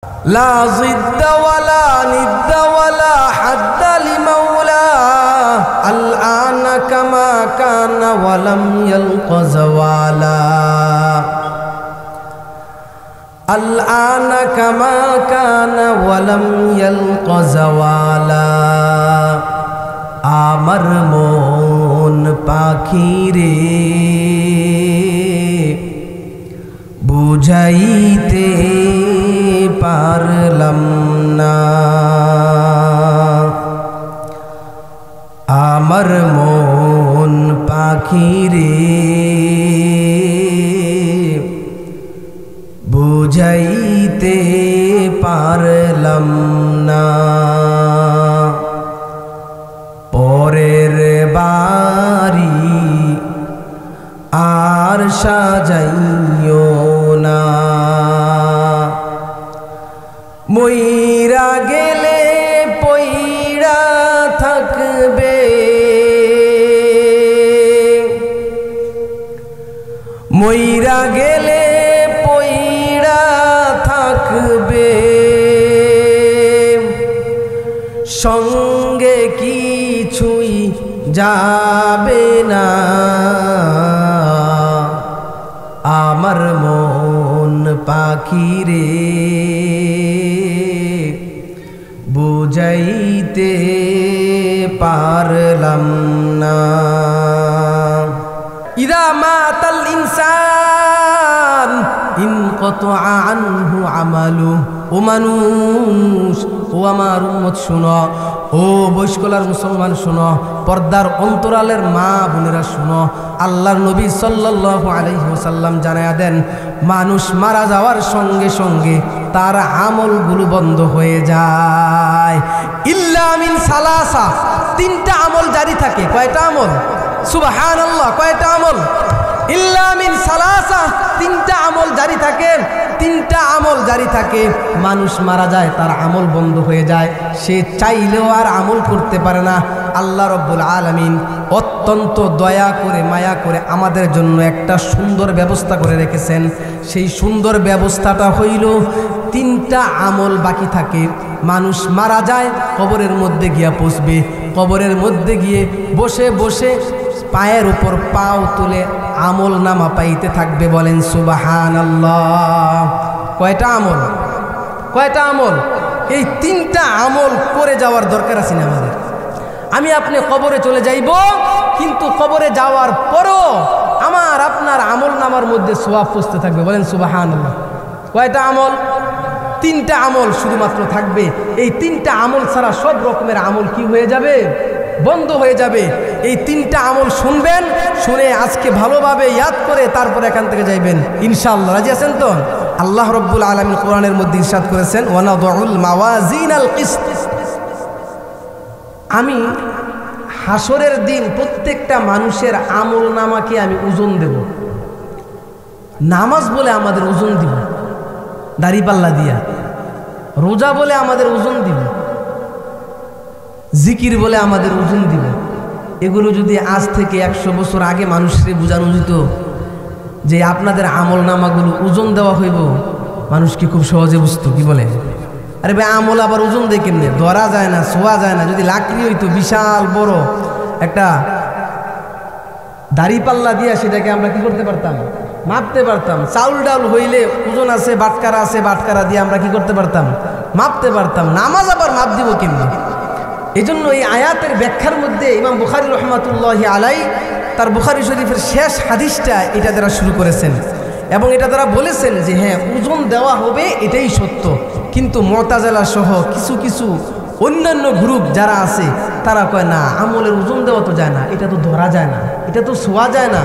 লা জিদ্দা ওয়ালা নিদ্দা ওয়ালা হাদ্দা লিমাওলা আল আনা কামা কানা ওয়ালাম ইয়ালকা যাওয়ালা আল আনা কামা কানা ওয়ালাম ইয়ালকা যাওয়ালা আমার মন পাখি রে বুঝাইতে পারলাম না আমার মন পাখি রে বুঝাইতে পারলাম না পরের বাড়ি আর সাজাইও না মইরা গেলে পইড়া থাকবে মইরা গেলে পইড়া থাকবে সঙ্গে কিছুই যাবে না আমার মন পাখি রে বুঝাইতে পারলাম না ইদা মাতাল ইনসান ইনকাতা আনহু আমালু ও মানুষ ও আমার উম্মত শুনো ও বৈষ্কলার মুসলমান শুনো পর্দার অন্তরালের মা বোনেরা শুনো আল্লাহর নবী সাল্লাল্লাহু আলাইহি ওয়াসাল্লাম জানায়া দেন মানুষ মারা যাওয়ার সঙ্গে সঙ্গে তার আমলগুলো বন্ধ হয়ে যায় ইল্লা মিন সালাসা তিনটা আমল জারি থাকে কয়টা আমল সুবহানাল্লাহ কয়টা আমল ইল্লা মিন সালাসা তিনটা আমল জারি থাকে তিনটা আমল জারি থাকে মানুষ মারা যায় তার আমল বন্ধ হয়ে যায় সে চাইলেও আর আমল করতে পারে না আল্লাহ রব্বুল আলামিন অত্যন্ত দয়া করে মায়া করে আমাদের জন্য একটা সুন্দর ব্যবস্থা করে রেখেছেন সেই সুন্দর ব্যবস্থাটা হইল তিনটা আমল বাকি থাকে মানুষ মারা যায় কবরের মধ্যে গিয়া পৌঁছবে কবরের মধ্যে গিয়ে বসে বসে পায়ের উপর পাও তুলে আমল নামা পাইতে থাকবে বলেন সুবহানাল্লাহ কয়টা আমল কয়টা আমল এই তিনটা আমল করে যাওয়ার দরকার আছে না আমাদের আমি আপনি কবরে চলে যাইব কিন্তু কবরে যাওয়ার পরও আমার আপনার আমল নামার মধ্যে সওয়াব পৌঁছতে থাকবে বলেন সুবহানাল্লাহ কয়টা আমল তিনটা আমল শুধুমাত্র থাকবে এই তিনটা আমল ছাড়া সব রকমের আমল কি হয়ে যাবে বন্ধ হয়ে যাবে এই তিনটা আমল শুনবেন শুনে আজকে ভালোভাবে ইয়াদ করে তারপর এখান থেকে যাইবেন ইনশাআল্লাহ রাজি আছেন তো আল্লাহ রাব্বুল আলামিন কোরআনের মধ্যে ইরশাদ করেছেন ওয়ানাদুল মাওয়াজিনাল কিসত আমি হাসরের দিন প্রত্যেকটা মানুষের আমল নামাকে আমি ওজন দেব নামাজ বলে আমাদের ওজন দিব দাড়িপাল্লা দিয়া রোজা বলে আমাদের ওজন দিব জিকির বলে আমাদের ওজন দিব এগুলো যদি আজ থেকে 100 বছর আগে মানুষকে বোঝানো যেত যে আপনাদের আমল নামাগুলো ওজন দেওয়া হইব মানুষ কি খুব সহজে বুঝতো কি বলে আরে ভাই আমল আবার ওজন দেয় কেমনে ধরা যায় না ছোঁয়া যায় না যদি লাকড়ি হইতো বিশাল বড় একটা দাড়িপাল্লা দিয়া সেটাকে আমরা কি করতে পারতাম মাপতে পারতাম চাউল ডাউল হইলে ওজন আছে বাটকারা দিয়ে আমরা কি করতে পারতাম মাপতে পারতাম নামাজ আবার মাপ দিব কেমনে এজন্য এই আয়াতের ব্যাখ্যার মধ্যে ইমাম বুখারী রাহমাতুল্লাহি আলাইহি তার বুখারী শরীফের শেষ হাদিসটা এটা দ্বারা শুরু করেছেন এবং এটা দ্বারা বলেছেন যে হ্যাঁ ওজন দেওয়া হবে এটাই সত্য কিন্তু মুতাজিলা সহ কিছু কিছু অন্যান্য গ্রুপ যারা আছে তারা কয় না আমলের ওজন দেওয়া তো যায় না এটা তো ধরা যায় না এটা তো ছোঁয়া যায় না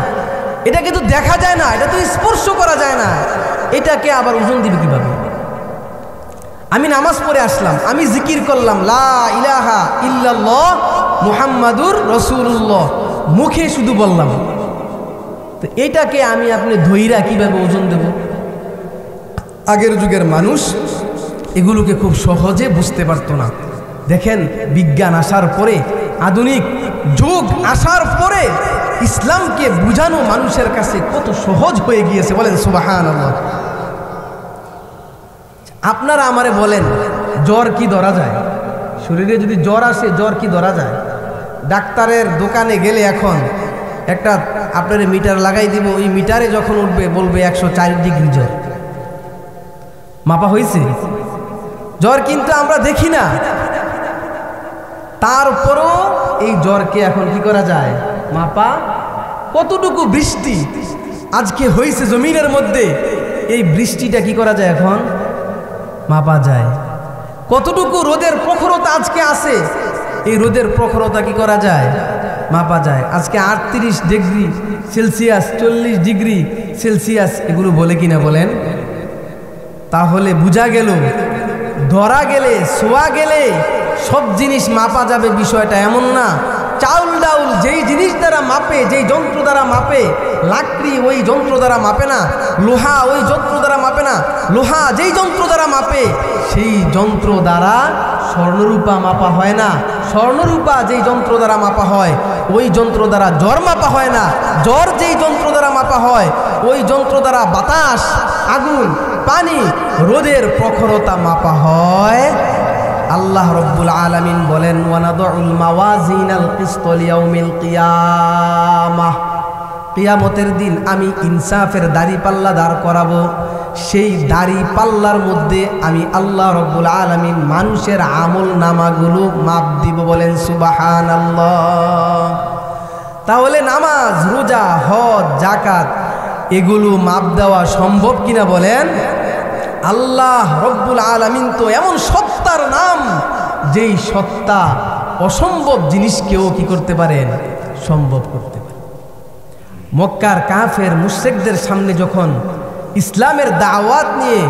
এটাকে তো দেখা যায় না এটা তো স্পর্শ করা যায় না এটাকে আবার ওজন দিবে কিভাবে আমি নামাজ পড়ে আসলাম আমি জিকির করলাম লা ইলাহা ইল্লাল্লাহ মুহাম্মাদুর রাসূলুল্লাহ মুখে শুধু বললাম তো এটাকে আমি আপনি ধইরা কিভাবে ওজন দেব আগের যুগের মানুষ এগুলোকে খুব সহজে বুঝতে পারতো না দেখেন বিজ্ঞান আসার পরে আধুনিক যুগ আসার পরে ইসলামকে বুঝানো মানুষের কাছে কত সহজ হয়ে গিয়েছে বলেন সুবহানাল্লাহ আপনারা আমারে বলেন জ্বর কি ধরা যায়? শরীরে যদি জ্বর আসে জ্বর কি ধরা যায়? ডাক্তারের দোকানে গেলে এখন একটা আপনার মিটার লাগাই দিব, ওই মিটারে যখন উঠবে বলবে 104 ডিগ্রি জ্বর। মাপা হয়েছে জ্বর, কিন্তু আমরা দেখি না। তারপরও এই জ্বরকে এখন কি করা যায়? মাপা। কতটুকু বৃষ্টি আজকে হয়েছে জমিনের মধ্যে, এই বৃষ্টিটা কি করা যায় এখন? মাপা যায়। কতটুকু রোদের প্রখরতা আজকে আছে, এই রোদের প্রখরতা কি করা যায়? মাপা যায়। আজকে 38 ডিগ্রি সেলসিয়াস, 40 ডিগ্রি সেলসিয়াস, এগুলো বলে কিনা বলেন? তাহলে বোঝা গেল, ধরা গেলে, ছোঁয়া গেলে সব জিনিস মাপা যাবে, বিষয়টা এমন না। চাউল ডাউল যেই জিনিস দ্বারা মাপে, যেই যন্ত্র দ্বারা মাপে, লাকড়ি ওই যন্ত্র দ্বারা মাপে না, লোহা ওই যন্ত্র দ্বারা মাপে না। লোহা যেই যন্ত্র দ্বারা মাপে, সেই যন্ত্র দ্বারা স্বর্ণরূপা মাপা হয় না। স্বর্ণরূপা যেই যন্ত্র দ্বারা মাপা হয়, ওই যন্ত্র দ্বারা জ্বর মাপা হয় না। জ্বর যেই যন্ত্র দ্বারা মাপা হয়, ওই যন্ত্র দ্বারা বাতাস, আগুন, পানি, রোদের প্রখরতা মাপা হয়। আল্লাহ রব্বুল আলামিন বলেন, ওয়ানাদুল মাওয়াজিনাল কিসত লিয়াউমিল কিয়ামাহ, কিয়ামতের দিন আমি ইনসাফের দাড়ি পাল্লা দাঁড় করাবো। সেই দাড়ি পাল্লার মধ্যে আমি আল্লাহ রব্বুল আলামিন মানুষের আমল নামাগুলো মাপ দিব। বলেন সুবহানাল্লাহ। তাহলে নামাজ, রোজা, হজ, যাকাত এগুলো মাপ দেওয়া সম্ভব কিনা বলেন? আল্লাহ রব্বুল আলামিন তো এমন সত্তার নাম, যেই সত্তা অসম্ভব জিনিসকেও কি করতে পারেন? সম্ভব করতে পারেন। মক্কার কাফের মুশরিকদের সামনে যখন ইসলামের দাওয়াত নিয়ে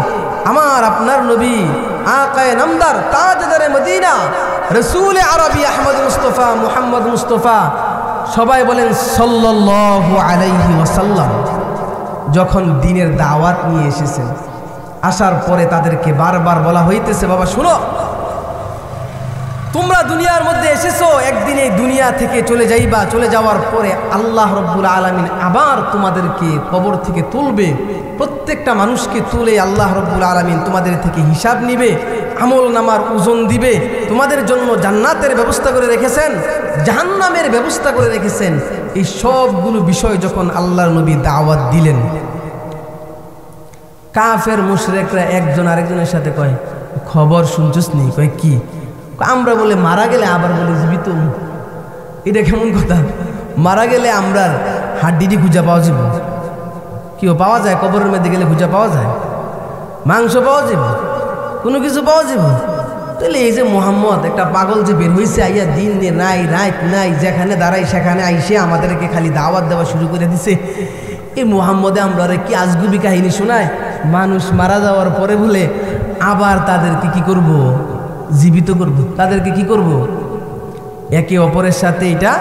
আমার আপনার নবী আকায়ে নামদার তাজদারে মদিনা রাসূল আরবি আহমদ মুস্তাফা মুহাম্মদ মুস্তাফা, সবাই বলেন সাল্লাল্লাহু আলাইহি ওয়াসাল্লাম, যখন দ্বীনের দাওয়াত নিয়ে এসেছেন, আসার পরে তাদেরকে বারবার বলা হইতেছে, বাবা শুনো, তোমরা দুনিয়ার মধ্যে এসেছো, একদিন এই দুনিয়া থেকে চলে যাইবা। চলে যাওয়ার পরে আল্লাহ রব্বুল আলামিন আবার তোমাদেরকে কবর থেকে তুলবে। প্রত্যেকটা মানুষকে তুলে আল্লাহ রব্বুল আলামিন তোমাদের থেকে হিসাব নিবে, আমল নামার ওজন দিবে। তোমাদের জন্য জান্নাতের ব্যবস্থা করে রেখেছেন, জাহান্নামের ব্যবস্থা করে রেখেছেন। এই সবগুলো বিষয় যখন আল্লাহর নবী দাওয়াত দিলেন, কাফের মুশরিকরা একজন আরেকজনের সাথে কয়, খবর শুনছস নি? কয় কি? আমরা বলে মারা গেলে আবার বলে জীবিত। এটা কেমন কথা? মারা গেলে আমরা হাড্ডিটি খুঁজা পাওয়া যাবে? কেউ পাওয়া যায়? কবরের মধ্যে গেলে খুঁজা পাওয়া যায়? মাংস পাওয়া যাবে? কোনো কিছু পাওয়া যাবে? তাহলে এই যে মুহাম্মদ একটা পাগল যে বের হয়েছে, আইয়া দিন নিয়ে নাই রাত নাই, যেখানে দাঁড়াই সেখানে আইসে আমাদেরকে খালি দাওয়াত দেওয়া শুরু করে দিছে। এই মুহাম্মদে আমরা কি আজগুবি কাহিনী শোনায়? মানুষ মারা যাওয়ার পরে বলে আবার তাদেরকে কি করব? জীবিত করব। তাদেরকে কি করব? একে অপরের সাথে এটা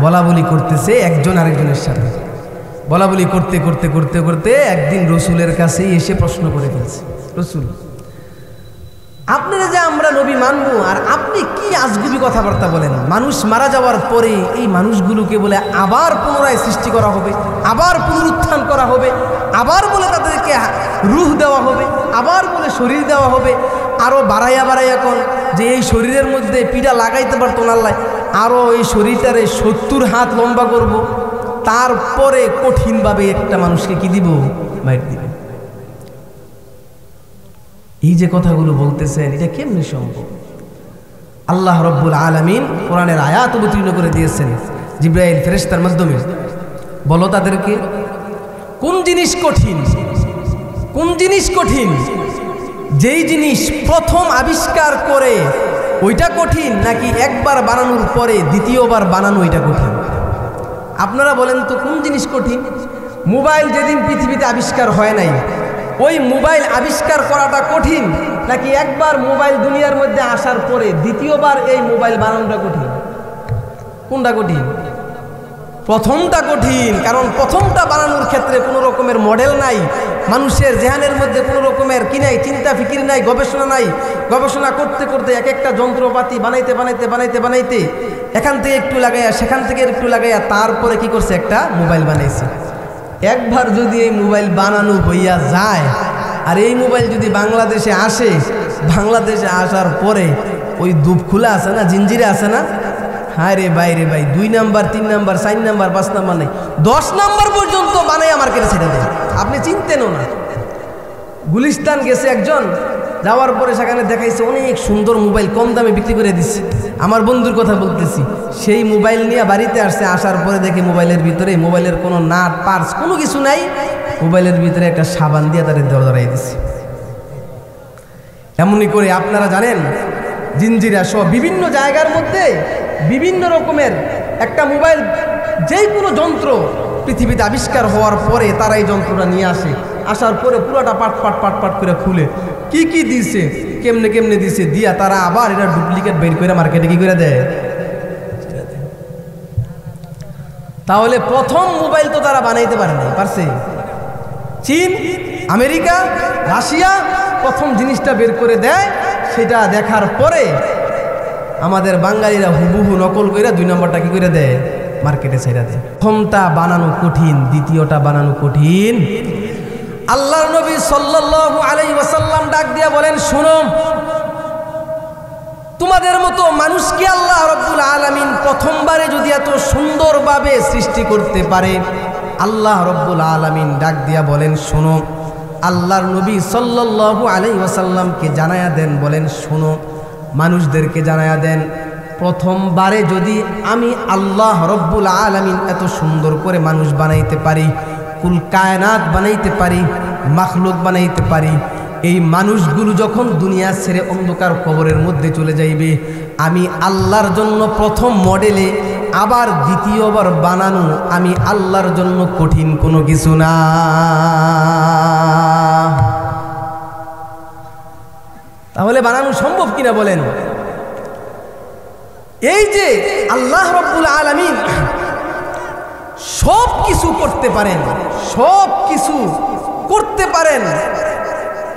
বলা বলি করতেছে, একজন আরেকজনের সাথে বলা বলি করতে করতে করতে করতে একদিন রসুলের কাছেই এসে প্রশ্ন করে ফেলছে, রসুল আপনারা যে আমরা নবী মানব, আর আপনি কি আজগুবি কথাবার্তা বলেন? মানুষ মারা যাওয়ার পরে এই মানুষগুলোকে বলে আবার পুনরায় সৃষ্টি করা হবে, আবার পুনরুত্থান করা হবে, আবার বলে তাদেরকে রূহ দেওয়া হবে, আবার বলে শরীর দেওয়া হবে। আরও বাড়াইয়া বাড়াইয়া এখন যে এই শরীরের মধ্যে পিঠা লাগাইতে পারতো না আল্লাহ, আরও এই শরীরটারে 70 হাত লম্বা করব, তারপরে কঠিনভাবে একটা মানুষকে কি দিব? মাইর দিবে। এই যে কথাগুলো বলতেছেন, এটা কেমনি সম্ভব? আল্লাহ রব্বুল আলামিন কোরআনের আয়াত অবতীর্ণ করে দিয়েছেন জিবরাইল ফেরেশতার মাধ্যমে। বলো তাদেরকে কোন জিনিস কঠিন? কোন জিনিস কঠিন? যেই জিনিস প্রথম আবিষ্কার করে ওইটা কঠিন, নাকি একবার বানানোর পরে দ্বিতীয়বার বানানো ওইটা কঠিন? আপনারা বলেন তো কোন জিনিস কঠিন? মোবাইল যেদিন পৃথিবীতে আবিষ্কার হয় নাই, ওই মোবাইল আবিষ্কার করাটা কঠিন, নাকি একবার মোবাইল দুনিয়ার মধ্যে আসার পরে দ্বিতীয়বার এই মোবাইল বানানোটা কঠিন? কোনটা কঠিন? প্রথমটা কঠিন, কারণ প্রথমটা বানানোর ক্ষেত্রে কোনো রকমের মডেল নাই, মানুষের জেহানের মধ্যে কোনো রকমের কি নাই, চিন্তা ফিকির নাই, গবেষণা নাই। গবেষণা করতে করতে এক একটা যন্ত্রপাতি বানাইতে বানাইতে বানাইতে বানাইতে এখান থেকে একটু লাগাইয়া সেখান থেকে একটু লাগাইয়া তারপরে কি করছে? একটা মোবাইল বানাইছে। একবার যদি এই মোবাইল বানানো হইয়া যায়, আর এই মোবাইল যদি বাংলাদেশে আসে, বাংলাদেশে আসার পরে ওই ধূপ খোলা আছে না, জিঞ্জিরে আছে না, হায় রে ভাই রে ভাই, 2 নাম্বার 3 নাম্বার 4 নাম্বার 5 নাম্বার নেই, 10 নাম্বার পর্যন্ত বানাইয়া মার্কেটে ছেড়ে দেয়, আপনি চিনতেনও না। গুলিস্তান গেছে একজন, যাওয়ার পরে সেখানে দেখাইছে অনেক সুন্দর মোবাইল, কম দামে বিক্রি করে দিচ্ছে। আমার বন্ধুর কথা বলতেছি, সেই মোবাইল নিয়ে বাড়িতে আসছে, আসার পরে দেখে মোবাইলের ভিতরে, মোবাইলের কোনো নাট পার্স কোনো কিছু নাই, মোবাইলের ভিতরে একটা সাবান দিয়ে তাদের ধরাই দিচ্ছে। এমনই করে আপনারা জানেন জিঞ্জিরা সহ বিভিন্ন জায়গার মধ্যে বিভিন্ন রকমের একটা মোবাইল, যেই কোনো যন্ত্র পৃথিবীতে আবিষ্কার হওয়ার পরে তারা এই যন্ত্রটা নিয়ে আসে, আসার পরে পুরোটা পাট পাট পাট পাট করে খুলে কি কি দিছে, কেমনে কেমনে দিছে, দিয়া তারা আবার এটা ডুপ্লিকেট বের করে মার্কেটে কি করে দেয়। তাহলে প্রথম মোবাইল তো তারা বানাইতে পারে না, পারছে চীন, আমেরিকা, রাশিয়া প্রথম জিনিসটা বের করে দেয়, সেটা দেখার পরে আমাদের বাঙালিরা হুবহু নকল করে 2 নম্বরটা কি করে দেয়, মার্কেটে ছেড়ে দেয়। প্রথমটা বানানো কঠিন, দ্বিতীয়টা বানানো কঠিন। আল্লাহর নবী সাল্লাল্লাহু আলাইহি ওয়াসাল্লাম ডাক দিয়া বলেন, শুনো, তোমাদের মতো মানুষকে আল্লাহ রাব্বুল আলামিন প্রথমবারে যদি এত সুন্দরভাবে সৃষ্টি করতে পারে, আল্লাহ রাব্বুল আলামিন ডাক দিয়া বলেন, শোনো, আল্লাহর নবী সাল্লাল্লাহু আলাইহি ওয়াসাল্লামকে জানায়া দেন, বলেন শোনো, মানুষদেরকে জানায়া দেন, প্রথমবারে যদি আমি আল্লাহ রাব্বুল আলামিন এত সুন্দর করে মানুষ বানাইতে পারি, কুল কায়নাত বানাইতে পারি, মাখলুক বানাইতে পারি, এই মানুষগুলো যখন দুনিয়া ছেড়ে অন্ধকার কবরের মধ্যে চলে যাইবে, আমি আল্লাহর জন্য প্রথম মডেলে আবার দ্বিতীয়বার বানানো আমি আল্লাহর জন্য কঠিন কোনো কিছু না। তাহলে বানানো সম্ভব কিনা বলেন? এই যে আল্লাহ রাব্বুল আলামিন সব কিছু করতে পারেন, সব কিছু করতে পারেন,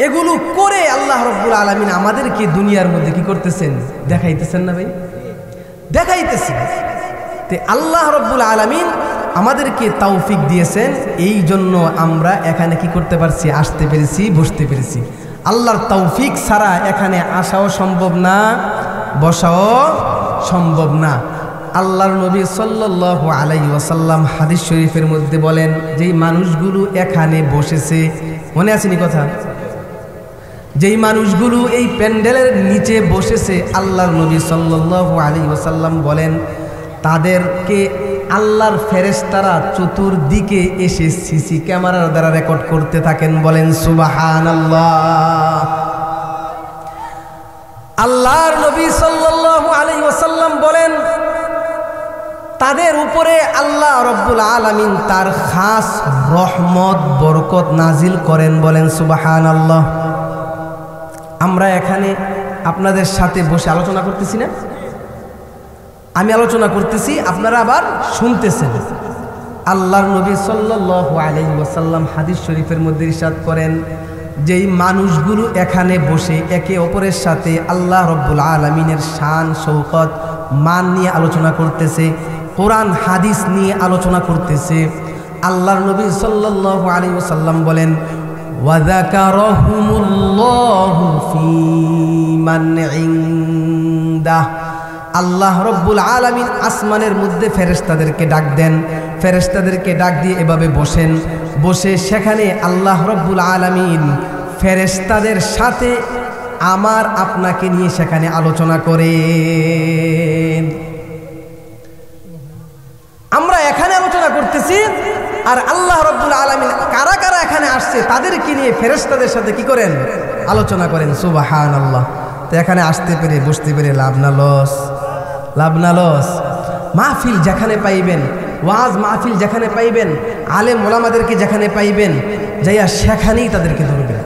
এগুলো করে আল্লাহ রাব্বুল আলামিন আমাদেরকে দুনিয়ার মধ্যে কি করতেছেন, দেখাইতেছেন না ভাই, দেখাইতেছেন। তে আল্লাহ রাব্বুল আলামিন আমাদেরকে তৌফিক দিয়েছেন, এই জন্য আমরা এখানে কি করতে পারছি, আসতে পেরেছি, বসতে পেরেছি। আল্লাহর তৌফিক ছাড়া এখানে আসাও সম্ভব না, বসাও সম্ভব না। আল্লাহর নবী সাল্লাল্লাহু আলাইহি ওয়াসাল্লাম হাদিস শরীফের মধ্যে বলেন, যেই মানুষগুলো এখানে বসেছে, মনে আসেনি কথা, যেই মানুষগুলো এই প্যান্ডেলের নিচে বসেছে, আল্লাহর নবী সাল্লাল্লাহু আলাইহি ওয়াসাল্লাম বলেন, তাদেরকে আল্লাহর ফেরেশতারা চতুর্দিকে এসে সিসি ক্যামেরার দ্বারা রেকর্ড করতে থাকেন, বলেন সুবহানাল্লাহ। আল্লাহর নবী সাল্লাল্লাহু আলাইহি ওয়াসাল্লাম বলেন, তাদের উপরে আল্লাহ রাব্বুল আলামিন তার খাস রহমত বরকত নাজিল করেন, বলেন সুবহানাল্লাহ। আমরা এখানে আপনাদের সাথে বসে আলোচনা করতেছি না, আমি আলোচনা করতেছি, আপনারা আবার শুনতেছেন। আল্লাহর নবী সাল্লাল্লাহু আলাইহি ওয়াসাল্লাম হাদিস শরীফের মধ্যে ইরশাদ করেন, যেই মানুষগুলো এখানে বসে একে অপরের সাথে আল্লাহ রাব্বুল আলামিনের শান শৌকত মান নিয়ে আলোচনা করতেছে, কোরআন হাদিস নিয়ে আলোচনা করতেছে, আল্লাহর নবী সাল্লাল্লাহু আলাইহি ওয়াসাল্লাম বলেন, ওয়া যাকারাহুমুল্লাহু ফী মান ইনদাহ। আল্লাহ রাব্বুল আলামিন আসমানের মধ্যে ফেরেশতাদেরকে ডাক দেন, ফেরেশতাদেরকে ডাক দিয়ে এভাবে বসেন, বসে সেখানে আল্লাহ রাব্বুল আলামিন ফেরেশতাদের সাথে আমার আপনাকে নিয়ে সেখানে আলোচনা করেন। আমরা এখানে আলোচনা করতেছি, আর আল্লাহ রাব্বুল আলামিন কারা কারা এখানে আসছে তাদেরকে নিয়ে ফেরেশতাদের সাথে কি করেন, আলোচনা করেন। সুবহানাল্লাহ। তো এখানে আসতে পেরে বসতে পেরে লাভ না লস, লাভ না লস। মাহফিল যেখানে পাইবেন, ওয়াজ মাহফিল যেখানে পাইবেন, আলেম ওলামাদেরকে যেখানে পাইবেন, যাইয়া সেখানেই তাদেরকে ধরবেন।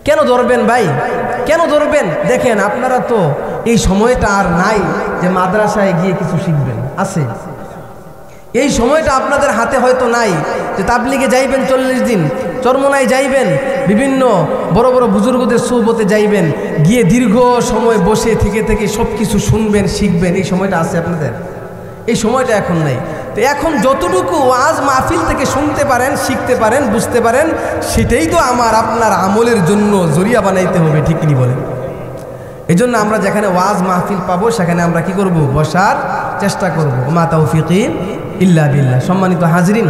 কেন ধরবেন ভাই, কেন ধরবেন? দেখেন আপনারা তো এই সময়টা আর নাই যে মাদ্রাসায় গিয়ে কিছু শিখবেন, আছে এই সময়টা আপনাদের হাতে হয়তো নাই যে তাবলিগে যাইবেন 40 দিন, চরমনায় যাইবেন, বিভিন্ন বড় বড় বুজুর্গদের সোহবতে যাইবেন, গিয়ে দীর্ঘ সময় বসে থেকে থেকে সব কিছু শুনবেন, শিখবেন, এই সময়টা আছে আপনাদের? এই সময়টা এখন নাই। তো এখন যতটুকু ওয়াজ মাহফিল থেকে শুনতে পারেন, শিখতে পারেন, বুঝতে পারেন, সেটাই তো আমার আপনার আমলের জন্য জরিয়া বানাইতে হবে, ঠিক কি বলেন? এই জন্য আমরা যেখানে ওয়াজ মাহফিল পাবো সেখানে আমরা কি করব? বসার চেষ্টা করব। মা তাওফিকি ইল্লা বিল্লাহ। সম্মানিত হাজরিন,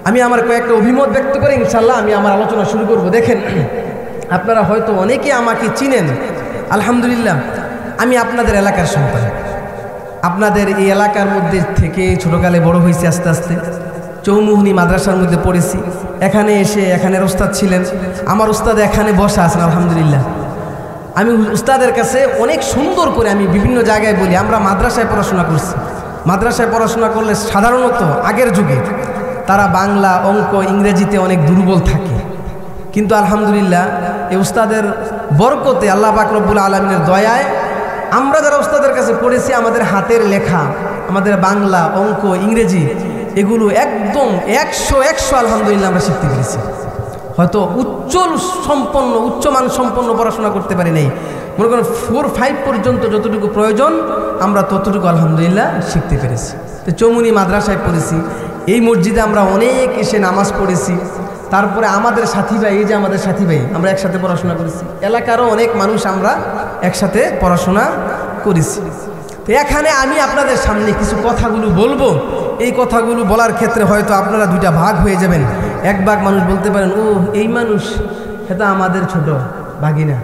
আমি আমার কয়েকটা অভিমত ব্যক্ত করে ইনশাল্লাহ আমি আমার আলোচনা শুরু করব। দেখেন, আপনারা হয়তো অনেকে আমাকে চিনেন, আলহামদুলিল্লাহ। আমি আপনাদের এলাকার সন্তান, আপনাদের এই এলাকার মধ্যে থেকে ছোটোকালে বড় হয়েছি, আস্তে আস্তে চৌমুহনী মাদ্রাসার মধ্যে পড়েছি। এখানে এসে এখানের ওস্তাদ ছিলেন, আমার ওস্তাদ এখানে বসা আছেন, আলহামদুলিল্লাহ। আমি উস্তাদের কাছে অনেক সুন্দর করে আমি বিভিন্ন জায়গায় বলি, আমরা মাদ্রাসায় পড়াশোনা করছি। মাদ্রাসায় পড়াশোনা করলে সাধারণত আগের যুগে তারা বাংলা, অঙ্ক, ইংরেজিতে অনেক দুর্বল থাকে, কিন্তু আলহামদুলিল্লাহ এই উস্তাদের বরকতে, আল্লাহ পাক রব্বুল আলামিনের দয়ায় আমরা যারা উস্তাদের কাছে পড়েছি, আমাদের হাতের লেখা, আমাদের বাংলা, অঙ্ক, ইংরেজি এগুলো একদম 100 আলহামদুলিল্লাহ আমরা শিখতে পেরেছি। হয়তো উচ্চমান সম্পন্ন পড়াশোনা করতে পারি নাই, মনে করেন 4-5 পর্যন্ত যতটুকু প্রয়োজন আমরা ততটুকু আলহামদুলিল্লাহ শিখতে পেরেছি। তো চৌমুহনী মাদ্রাসায় পড়েছি, এই মসজিদে আমরা অনেক এসে নামাজ পড়েছি। তারপরে আমাদের সাথী ভাই, এই যে আমাদের সাথী ভাই, আমরা একসাথে পড়াশোনা করেছি। এলাকারও অনেক মানুষ আমরা একসাথে পড়াশোনা করেছি। তো এখানে আমি আপনাদের সামনে কিছু কথাগুলো বলবো। এই কথাগুলো বলার ক্ষেত্রে হয়তো আপনারা দুইটা ভাগ হয়ে যাবেন। এক ভাগ মানুষ বলতে পারেন, ও এই মানুষ এটা আমাদের ছোট ভাগিনা।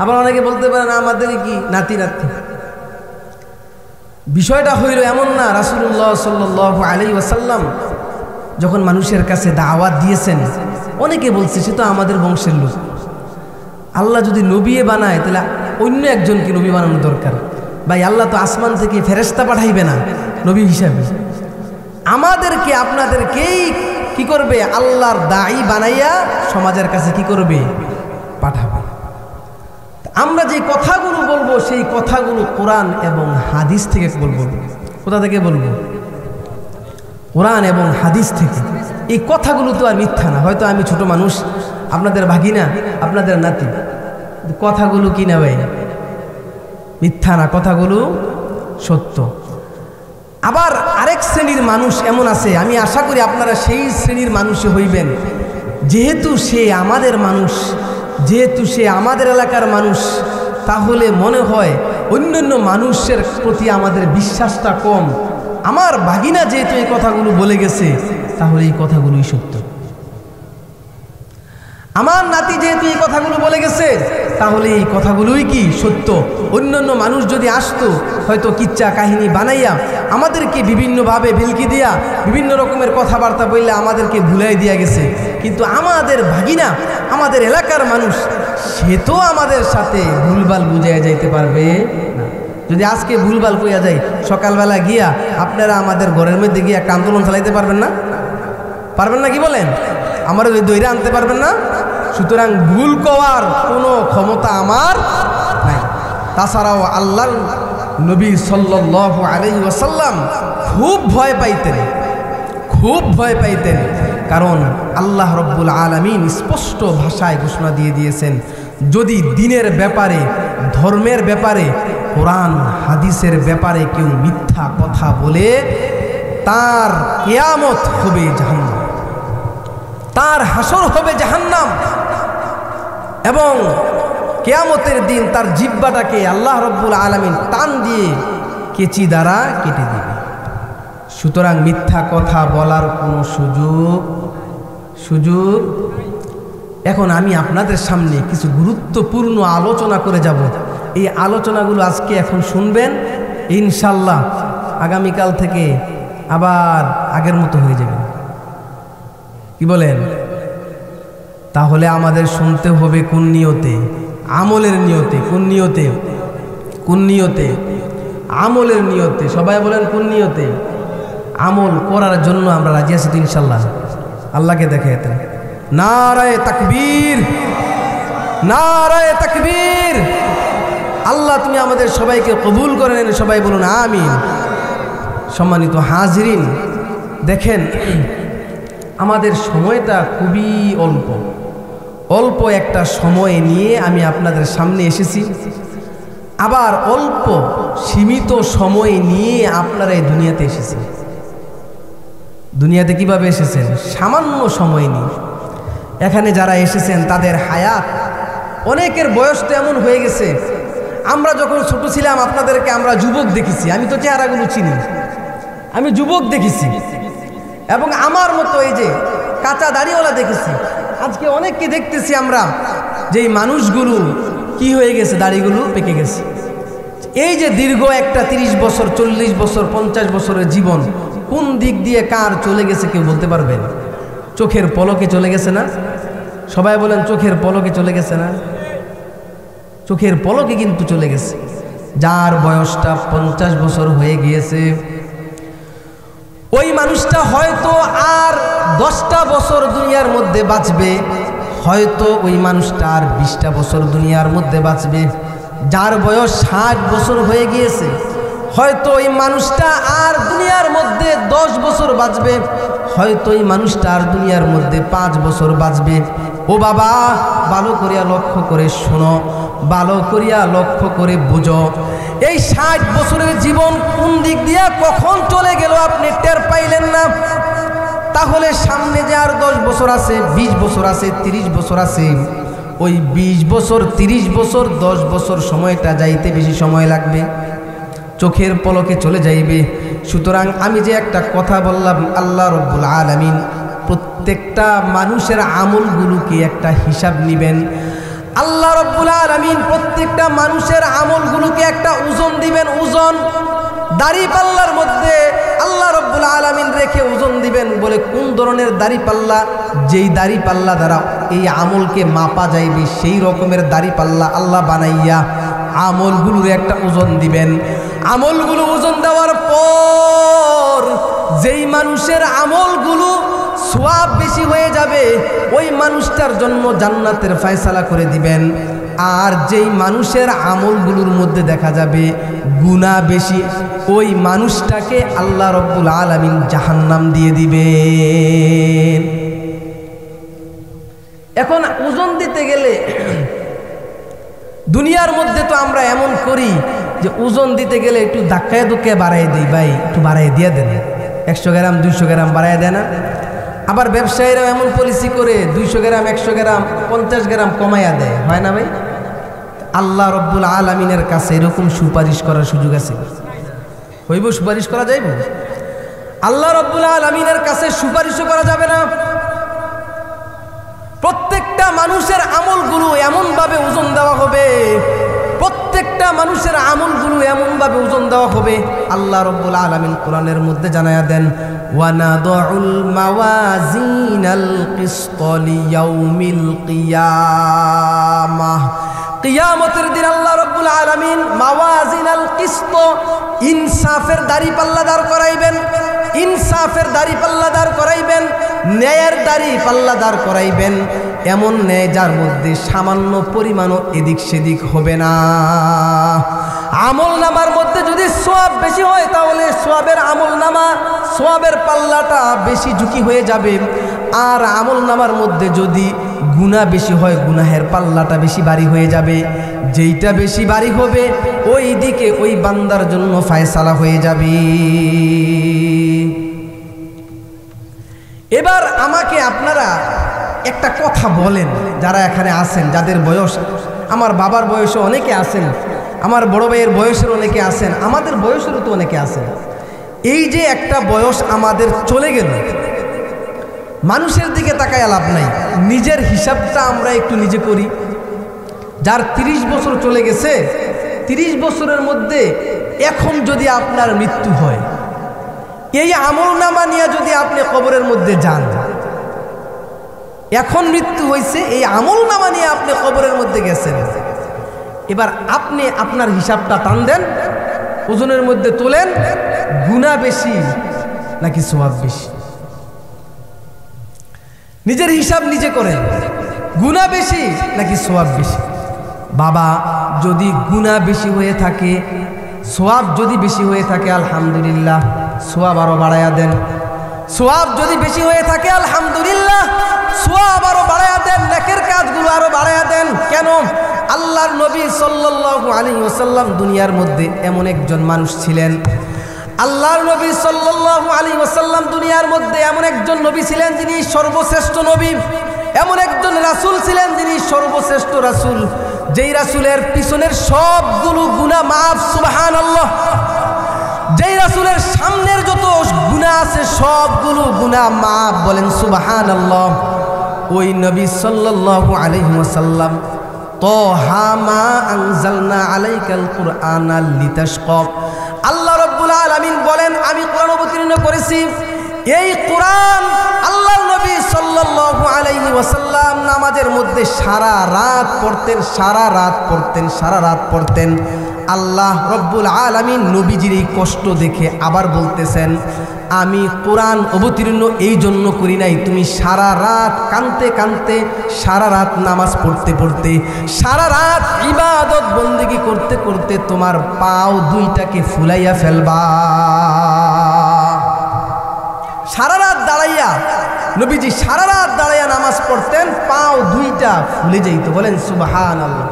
আবার অনেকে বলতে পারেন আমাদের কি নাতি নাতি। বিষয়টা হইল এমন না, রাসূলুল্লাহ সাল্লাল্লাহু আলাইহি ওয়াসাল্লাম যখন মানুষের কাছে দাওয়াত দিয়েছেন, অনেকে বলছে সে তো আমাদের বংশের লোক। আল্লাহ যদি নবী বানায় তাহলে অন্য একজনকে নবী বানানো দরকার। ভাই, আল্লাহ তো আসমান থেকে ফেরেশতা পাঠাইবে না নবী হিসাবে, আমাদেরকে আপনাদেরকেই কি করবে? আল্লাহর দায়ী বানাইয়া সমাজের কাছে কি করবে? পাঠাবে। আমরা যে কথাগুলো বলবো সেই কথাগুলো কোরআন এবং হাদিস থেকে বলবো। কোথা থেকে বলবো? কোরআন এবং হাদিস থেকে। এই কথাগুলো তো আর মিথ্যা না। হয়তো আমি ছোট মানুষ, আপনাদের ভাগিনা, আপনাদের নাতি, কথাগুলো কি না ভাই? মিথ্যা না, কথাগুলো সত্য। আবার আরেক শ্রেণীর মানুষ এমন আছে, আমি আশা করি আপনারা সেই শ্রেণীর মানুষই হইবেন, যেহেতু সে আমাদের মানুষ, যেহেতু সে আমাদের এলাকার মানুষ, তাহলে মনে হয় অন্যান্য মানুষের প্রতি আমাদের বিশ্বাসটা কম। আমার ভাগিনা যেহেতু এই কথাগুলো বলে গেছে, তাহলে এই কথাগুলোই সত্য। আমার নাতি যেহেতু এই কথাগুলো বলে গেছে, তাহলে এই কথাগুলোই কি সত্য। অন্যান্য মানুষ যদি আসতো, হয়তো কিচ্ছা কাহিনী বানাইয়া আমাদেরকে বিভিন্নভাবে ভেলকি দিয়া বিভিন্ন রকমের কথাবার্তা বললে আমাদেরকে ভুলাই দিয়া গেছে, কিন্তু আমাদের ভাগিনা, আমাদের এলাকার মানুষ, সে তো আমাদের সাথে ভুলভাল বুঝাইয়া যাইতে পারবে না। যদি আজকে ভুলভাল কইয়া যায়, সকালবেলা গিয়া আপনারা আমাদের ঘরের মধ্যে গিয়া একটা আন্দোলন চালাইতে পারবেন না? পারবেন না কি বলেন? আমার ওই দৈরা আনতে পারবেন না? সুতরাং ভুল কওয়ার কোনো ক্ষমতা আমার নাই। তাছাড়াও আল্লাহর নবী সাল্লাল্লাহু আলাইহি ওয়াসাল্লাম খুব ভয় পাইতেন, কারণ আল্লাহ রব্বুল আলামিন স্পষ্ট ভাষায় ঘোষণা দিয়ে দিয়েছেন, যদি দিনের ব্যাপারে, ধর্মের ব্যাপারে, কোরআন হাদিসের ব্যাপারে কেউ মিথ্যা কথা বলে, তার কিয়ামত হবে জাহান্নাম, তার হাসর হবে জাহান্নাম, এবং কিয়ামতের দিন তার জিহ্বাটাকে আল্লাহ রব্বুল আলামিন টান দিয়ে কেচি দ্বারা কেটে দিবে। সুতরাং মিথ্যা কথা বলার কোনো সুযোগ। এখন আমি আপনাদের সামনে কিছু গুরুত্বপূর্ণ আলোচনা করে যাব। এই আলোচনাগুলো আজকে এখন শুনবেন, ইনশাল্লাহ আগামীকাল থেকে আবার আগের মতো হয়ে যাবে। কি বলেন? তাহলে আমাদের শুনতে হবে কোন নিয়তে? আমলের নিয়তে। কোন নিয়তে? কোন নিয়তে? আমলের নিয়তে। সবাই বলেন কোন নিয়তে? আমল করার জন্য আমরা রাজি আছি তো ইনশাল্লাহ। আল্লাহকে দেখাইতে নারায়ে তাকবীর, নারায়ে তাকবীর। আল্লাহ তুমি আমাদের সবাইকে কবুল করে নেন, সবাই বলুন আমিন। সম্মানিত হাজিরিন, দেখেন আমাদের সময়টা খুবই অল্প একটা সময় নিয়ে আমি আপনাদের সামনে এসেছি। আবার অল্প সীমিত সময় নিয়ে আপনারা এই দুনিয়াতে এসেছেন। দুনিয়াতে কিভাবে এসেছেন? সামান্য সময় নিয়ে। এখানে যারা এসেছেন তাদের হায়াত, অনেকের বয়স তো এমন হয়ে গেছে, আমরা যখন ছোট ছিলাম আপনাদেরকে আমরা যুবক দেখেছি, আমি তো চেহারাগুলো চিনি, আমি যুবক দেখেছি, এবং আমার মতো এই যে কাঁচা দাড়িওয়ালা দেখেছি। আজকে অনেককে দেখতেছি আমরা যে এই মানুষগুলো কি হয়ে গেছে, দাড়িগুলো পেকে গেছে। এই যে দীর্ঘ একটা 30 বছর 40 বছর 50 বছরের জীবন কোন দিক দিয়ে কার চলে গেছে কেউ বলতে পারবেন? চোখের পলকে চলে গেছে না? সবাই বলেন চোখের পলকে চলে গেছে না? চোখের পলকে কিন্তু চলে গেছে। যার বয়সটা 50 বছর হয়ে গিয়েছে, ওই মানুষটা হয়তো আর 10টা বছর দুনিয়ার মধ্যে বাঁচবে, হয়তো ওই মানুষটা আর 20টা বছর দুনিয়ার মধ্যে বাঁচবে। যার বয়স 60 বছর হয়ে গিয়েছে, হয়তো ওই মানুষটা আর দুনিয়ার মধ্যে 10 বছর বাঁচবে, হয়তো ওই মানুষটা আর দুনিয়ার মধ্যে 5 বছর বাঁচবে। ও বাবা, ভালো করিয়া লক্ষ্য করে শোনো, ভালো করিয়া লক্ষ্য করে বুঝো, এই 60 বছরের জীবন কোন দিক দিয়ে কখন চলে গেল আপনি টের পাইলেন না। তাহলে সামনে যে আর 10 বছর আছে, 20 বছর আছে, 30 বছর আছে, ওই 20 বছর 30 বছর 10 বছর সময়টা যাইতে বেশি সময় লাগবে, চোখের পলকে চলে যাইবে। সুতরাং আমি যে একটা কথা বললাম, আল্লাহ রব্বুল আলামিন প্রত্যেকটা মানুষের আমলগুলোকে একটা হিসাব নেবেন। আল্লাহ রব্বুল আলামিন প্রত্যেকটা মানুষের আমলগুলোকে একটা ওজন দিবেন। ওজন দাড়ি পাল্লার মধ্যে আল্লাহ রব্বুল আলামিন রেখে ওজন দিবেন। বলে কোন ধরনের দাড়ি পাল্লা? যেই দাড়ি পাল্লা দ্বারা এই আমলকে মাপা যাইবে, সেই রকমের দাড়ি পাল্লা আল্লাহ বানাইয়া আমলগুলোর একটা ওজন দিবেন। আমলগুলো ওজন দেওয়ার পর যেই মানুষের আমলগুলো সওয়াব বেশি হয়ে যাবে, ওই মানুষটার জন্য জান্নাতের ফয়সালা করে দিবেন। আর যেই মানুষের আমলগুলোর মধ্যে দেখা যাবে গুনাহ বেশি, ওই মানুষটাকে আল্লাহ রব্বুল আলামিন জাহান্নাম দিয়ে দিবেন। এখন ওজন দিতে গেলে দুনিয়ার মধ্যে তো আমরা এমন করি যে ওজন দিতে গেলে একটু ধাক্কায় ধুক্কায় বাড়াই দিই, ভাই একটু বাড়াই দিয়ে দেন, 100 গ্রাম 200 গ্রাম বাড়াই দেয় না? আবার ব্যবসায়ীরাও এমন পলিসি করে 200 গ্রাম 100 গ্রাম 50 গ্রাম কমাইয়া দেয়, হয় না ভাই? আল্লাহ রব্বুল আলামিনের কাছে এরকম সুপারিশ করার সুযোগ আছে? হইব? সুপারিশ করা যাইব? আল্লাহ রব্বুল আলামিনের কাছে সুপারিশও করা যাবে না। প্রত্যেকটা মানুষের আমলগুলো এমনভাবে ওজন দেওয়া হবে, প্রত্যেকটা মানুষের আমলগুলো এমনভাবে ওজন দেওয়া হবে। আল্লাহ রব্বুল আলামিন কোরআনের মধ্যে জানায়া দেন, ওয়ানাদুল মাওয়াজিনাল কিসত লিয়াউমিল কিয়ামাহ। কিয়ামতের দিন আল্লাহ রব্বুল আলামিন মাওয়াজিনাল কিসত, ইনসাফের দাড়ি পাল্লা দাঁড় করাইবেন, ইনসাফের দাড়ি পাল্লা দাঁড় করাইবেন, ন্যায়ের দাড়ি পাল্লা দাঁড় করাইবেন। এমন ন্যায় যার মধ্যে সামান্য পরিমাণও এদিক সেদিক হবে না। আমল নামার মধ্যে যদি সওয়াব বেশি হয় তাহলে সওয়াবের আমল নামা, সওয়াবের পাল্লাটা বেশি ঝুঁকি হয়ে যাবে। আর আমল নামার মধ্যে যদি গুনাহ বেশি হয়, গুনাহের পাল্লাটা বেশি ভারী হয়ে যাবে। যেইটা বেশি ভারী হবে ওই দিকে ওই বান্দার জন্য ফয়সালা হয়ে যাবে। এবার আমাকে আপনারা একটা কথা বলেন, যারা এখানে আছেন, যাদের বয়স আমার বাবার বয়সে অনেকে আছেন, আমার বড় ভাইয়ের বয়সের অনেকে আছেন, আমাদের বয়সেরও তো অনেকে আছেন। এই যে একটা বয়স আমাদের চলে গেল, মানুষের দিকে তাকায় লাভ নাই, নিজের হিসাবটা আমরা একটু নিজে করি। যার 30 বছর চলে গেছে, 30 বছরের মধ্যে এখন যদি আপনার মৃত্যু হয়, এই আমলনামা নিয়ে যদি আপনি কবরের মধ্যে যান, এখন মৃত্যু হয়েছে, এই আমলনামা নিয়ে আপনি কবরের মধ্যে গেছেন, এবার আপনি আপনার হিসাবটা টান দেন, ওজনের মধ্যে তোলেন, গুনাহ বেশি নাকি সওয়াব বেশি? নিজের হিসাব নিজে করেন, গুনাহ বেশি নাকি সওয়াব বেশি? বাবা, যদি গুনাহ বেশি হয়ে থাকে, সওয়াব যদি বেশি হয়ে থাকে, আলহামদুলিল্লাহ, সওয়াব আরো বাড়ায়া দেন। সওয়াব যদি বেশি হয়ে থাকে, আলহামদুলিল্লাহ, সওয়াব আরো বাড়ায়া দেন, নেকের কাজগুলো আরো বাড়ায়া দেন। কেন? আল্লাহর নবী সাল্লাল্লাহু আলাইহি ওয়াসাল্লাম দুনিয়ার মধ্যে এমন একজন মানুষ ছিলেন, আল্লাহর নবী সাল্লাল্লাহু আলাইহি ওয়াসাল্লাম দুনিয়ার মধ্যে এমন একজন নবী ছিলেন যিনি সর্বশ্রেষ্ঠ নবী, এমন একজন রাসূল ছিলেন যিনি সর্বশ্রেষ্ঠ রাসূল, যেই রাসূলের পিছনের সবগুলো গুনাহ মাফ, সুবহানাল্লাহ। যেই রাসূলের সামনের যত গুনাহ আছে সবগুলো গুনাহ মাফ, বলেন সুবহানাল্লাহ। ওই নবী সাল্লাল্লাহু আলাইহি ওয়াসাল্লাম তাহা মা আনজালনা আলাইকাল কুরআনা লিতাশকা, আল্লাহ রাব্বুল আলামিন বলেন আমি কোরআন অবতীর্ণ করেছি। এই কোরআন আল্লাহর নবী সাল্লাল্লাহু আলাইহি ওয়াসাল্লাম নামাজের মধ্যে সারা রাত পড়তেন, সারা রাত পড়তেন, সারা রাত পড়তেন। আল্লাহ রব্বুল আলামিন নবীজির এই কষ্ট দেখে আবার বলতেছেন আমি কোরআন অবতীর্ণ এই জন্য করি নাই, তুমি সারা রাত কাঁদতে কাঁদতে, সারা রাত নামাজ পড়তে পড়তে, সারা রাত ইবাদত বন্দেগী করতে করতে তোমার পাও দুইটাকে ফুলাইয়া ফেলবা। সারা রাত দাঁড়াইয়া নবীজি সারা রাত দাঁড়াইয়া নামাজ পড়তেন, পাও দুইটা ফুলে যাইত, বলেন সুবহানাল্লাহ।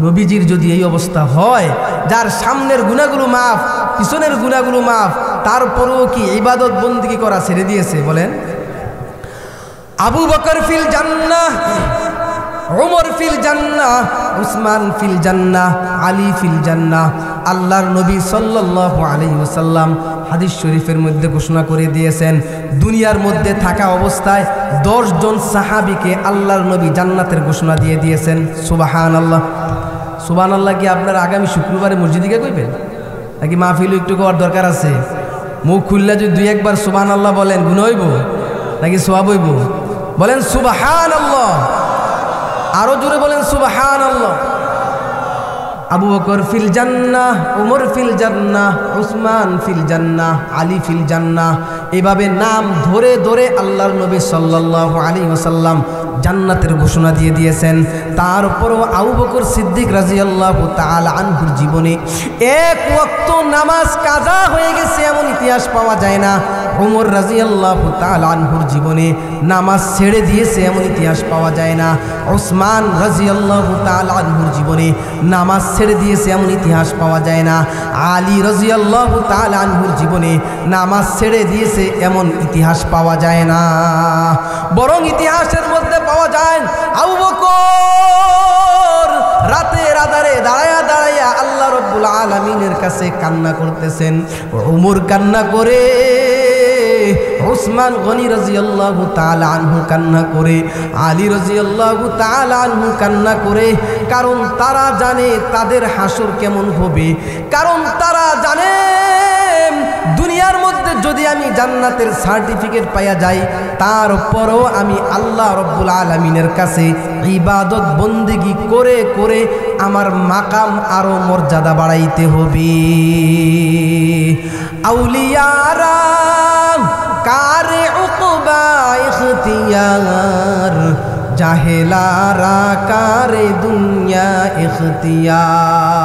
নবীজির যদি এই অবস্থা হয়, যার সামনের গুনাহগুলো মাফ, পিছনের গুনাহগুলো মাফ, তারপরেও কি ইবাদত বন্দেগী করা ছেড়ে দিয়েছে? বলেন। আবু বকর ফিল জান্নাহ, ওমর ফিল জান্নাহ, উসমান ফিল জান্নাহ, আলী ফিল জান্নাহ। আল্লাহর নবী সাল্লাল্লাহু আলাইহি ওয়াসাল্লাম হাদিস শরীফের মধ্যে ঘোষণা করে দিয়েছেন দুনিয়ার মধ্যে থাকা অবস্থায় 10 জন সাহাবীকে আল্লাহর নবী জান্নাতের ঘোষণা দিয়ে দিয়েছেন। সুবহানাল্লাহ। সুবহানাল্লাহ কি আপনারা আগামী শুক্রবারে মসজিদে গিয়ে কইবেন নাকি মাহফিল একটু করার দরকার আছে? মুখ খুললে যদি 2-1 বার সুবহানাল্লাহ বলেন গুনাহ হইব নাকি সওয়াব হইব? বলেন সুবহানাল্লাহ, আরো জোরে বলেন সুবহানাল্লাহ। আবু বকর ফিল জান্নাহ, ওমর ফিল জান্নাহ, উসমান ফিল জান্নাহ, আলী ফিল জান্নাহ। এভাবে নাম ধরে ধরে আল্লাহর নবী সাল্লাল্লাহু আলাইহি ওয়াসাল্লাম জান্নাতের ঘোষণা দিয়ে দিয়েছেন। তারপরও আবু বকর সিদ্দিক রাদিয়াল্লাহু তাআলা আনহুর জীবনে এক ওয়াক্ত নামাজ কাজা হয়ে গেছে এমন ইতিহাস পাওয়া যায় না। ওমর রাদিয়াল্লাহু তাআলা আনহুর জীবনে নামাজ ছেড়ে দিয়েছে এমন ইতিহাস পাওয়া যায় না। উসমান রাদিয়াল্লাহু তাআলা আনহুর জীবনে নামাজ ছেড়ে দিয়েছে এমন ইতিহাস পাওয়া যায় না। আলী রাদিয়াল্লাহু তাআলা আনহুর জীবনে নামাজ ছেড়ে দিয়েছে এমন ইতিহাস পাওয়া যায় না। বরং ইতিহাসের মধ্যে পাওয়া যায় আবু বকর রাতের আধারে দাঁড়ায়া দাঁড়ায়া আল্লাহ রাব্বুল আলামিনের কাছে কান্না করতেছেন, ওমর কান্না করে, উসমান গনি রাদিয়াল্লাহু তাআলা আনহু কান্না করে, আলী রাদিয়াল্লাহু তাআলা আনহু কান্না করে। কারণ তারা জানে তাদের হাসর কেমন হবে, কারণ তারা জানে দুনিয়ার মধ্যে যদি আমি জান্নাতের সার্টিফিকেট পাইয়া যাই তারপরও আমি আল্লাহ রব্বুল আলামিনের কাছে ইবাদত বন্দেগী করে করে আমার মাকাম আরো মর্যাদা বাড়াইতে হবে। আউলিয়ারা কারে উকবা ইখতিয়ার, জাহেলারা কারে দুনিয়া ইখতিয়ার।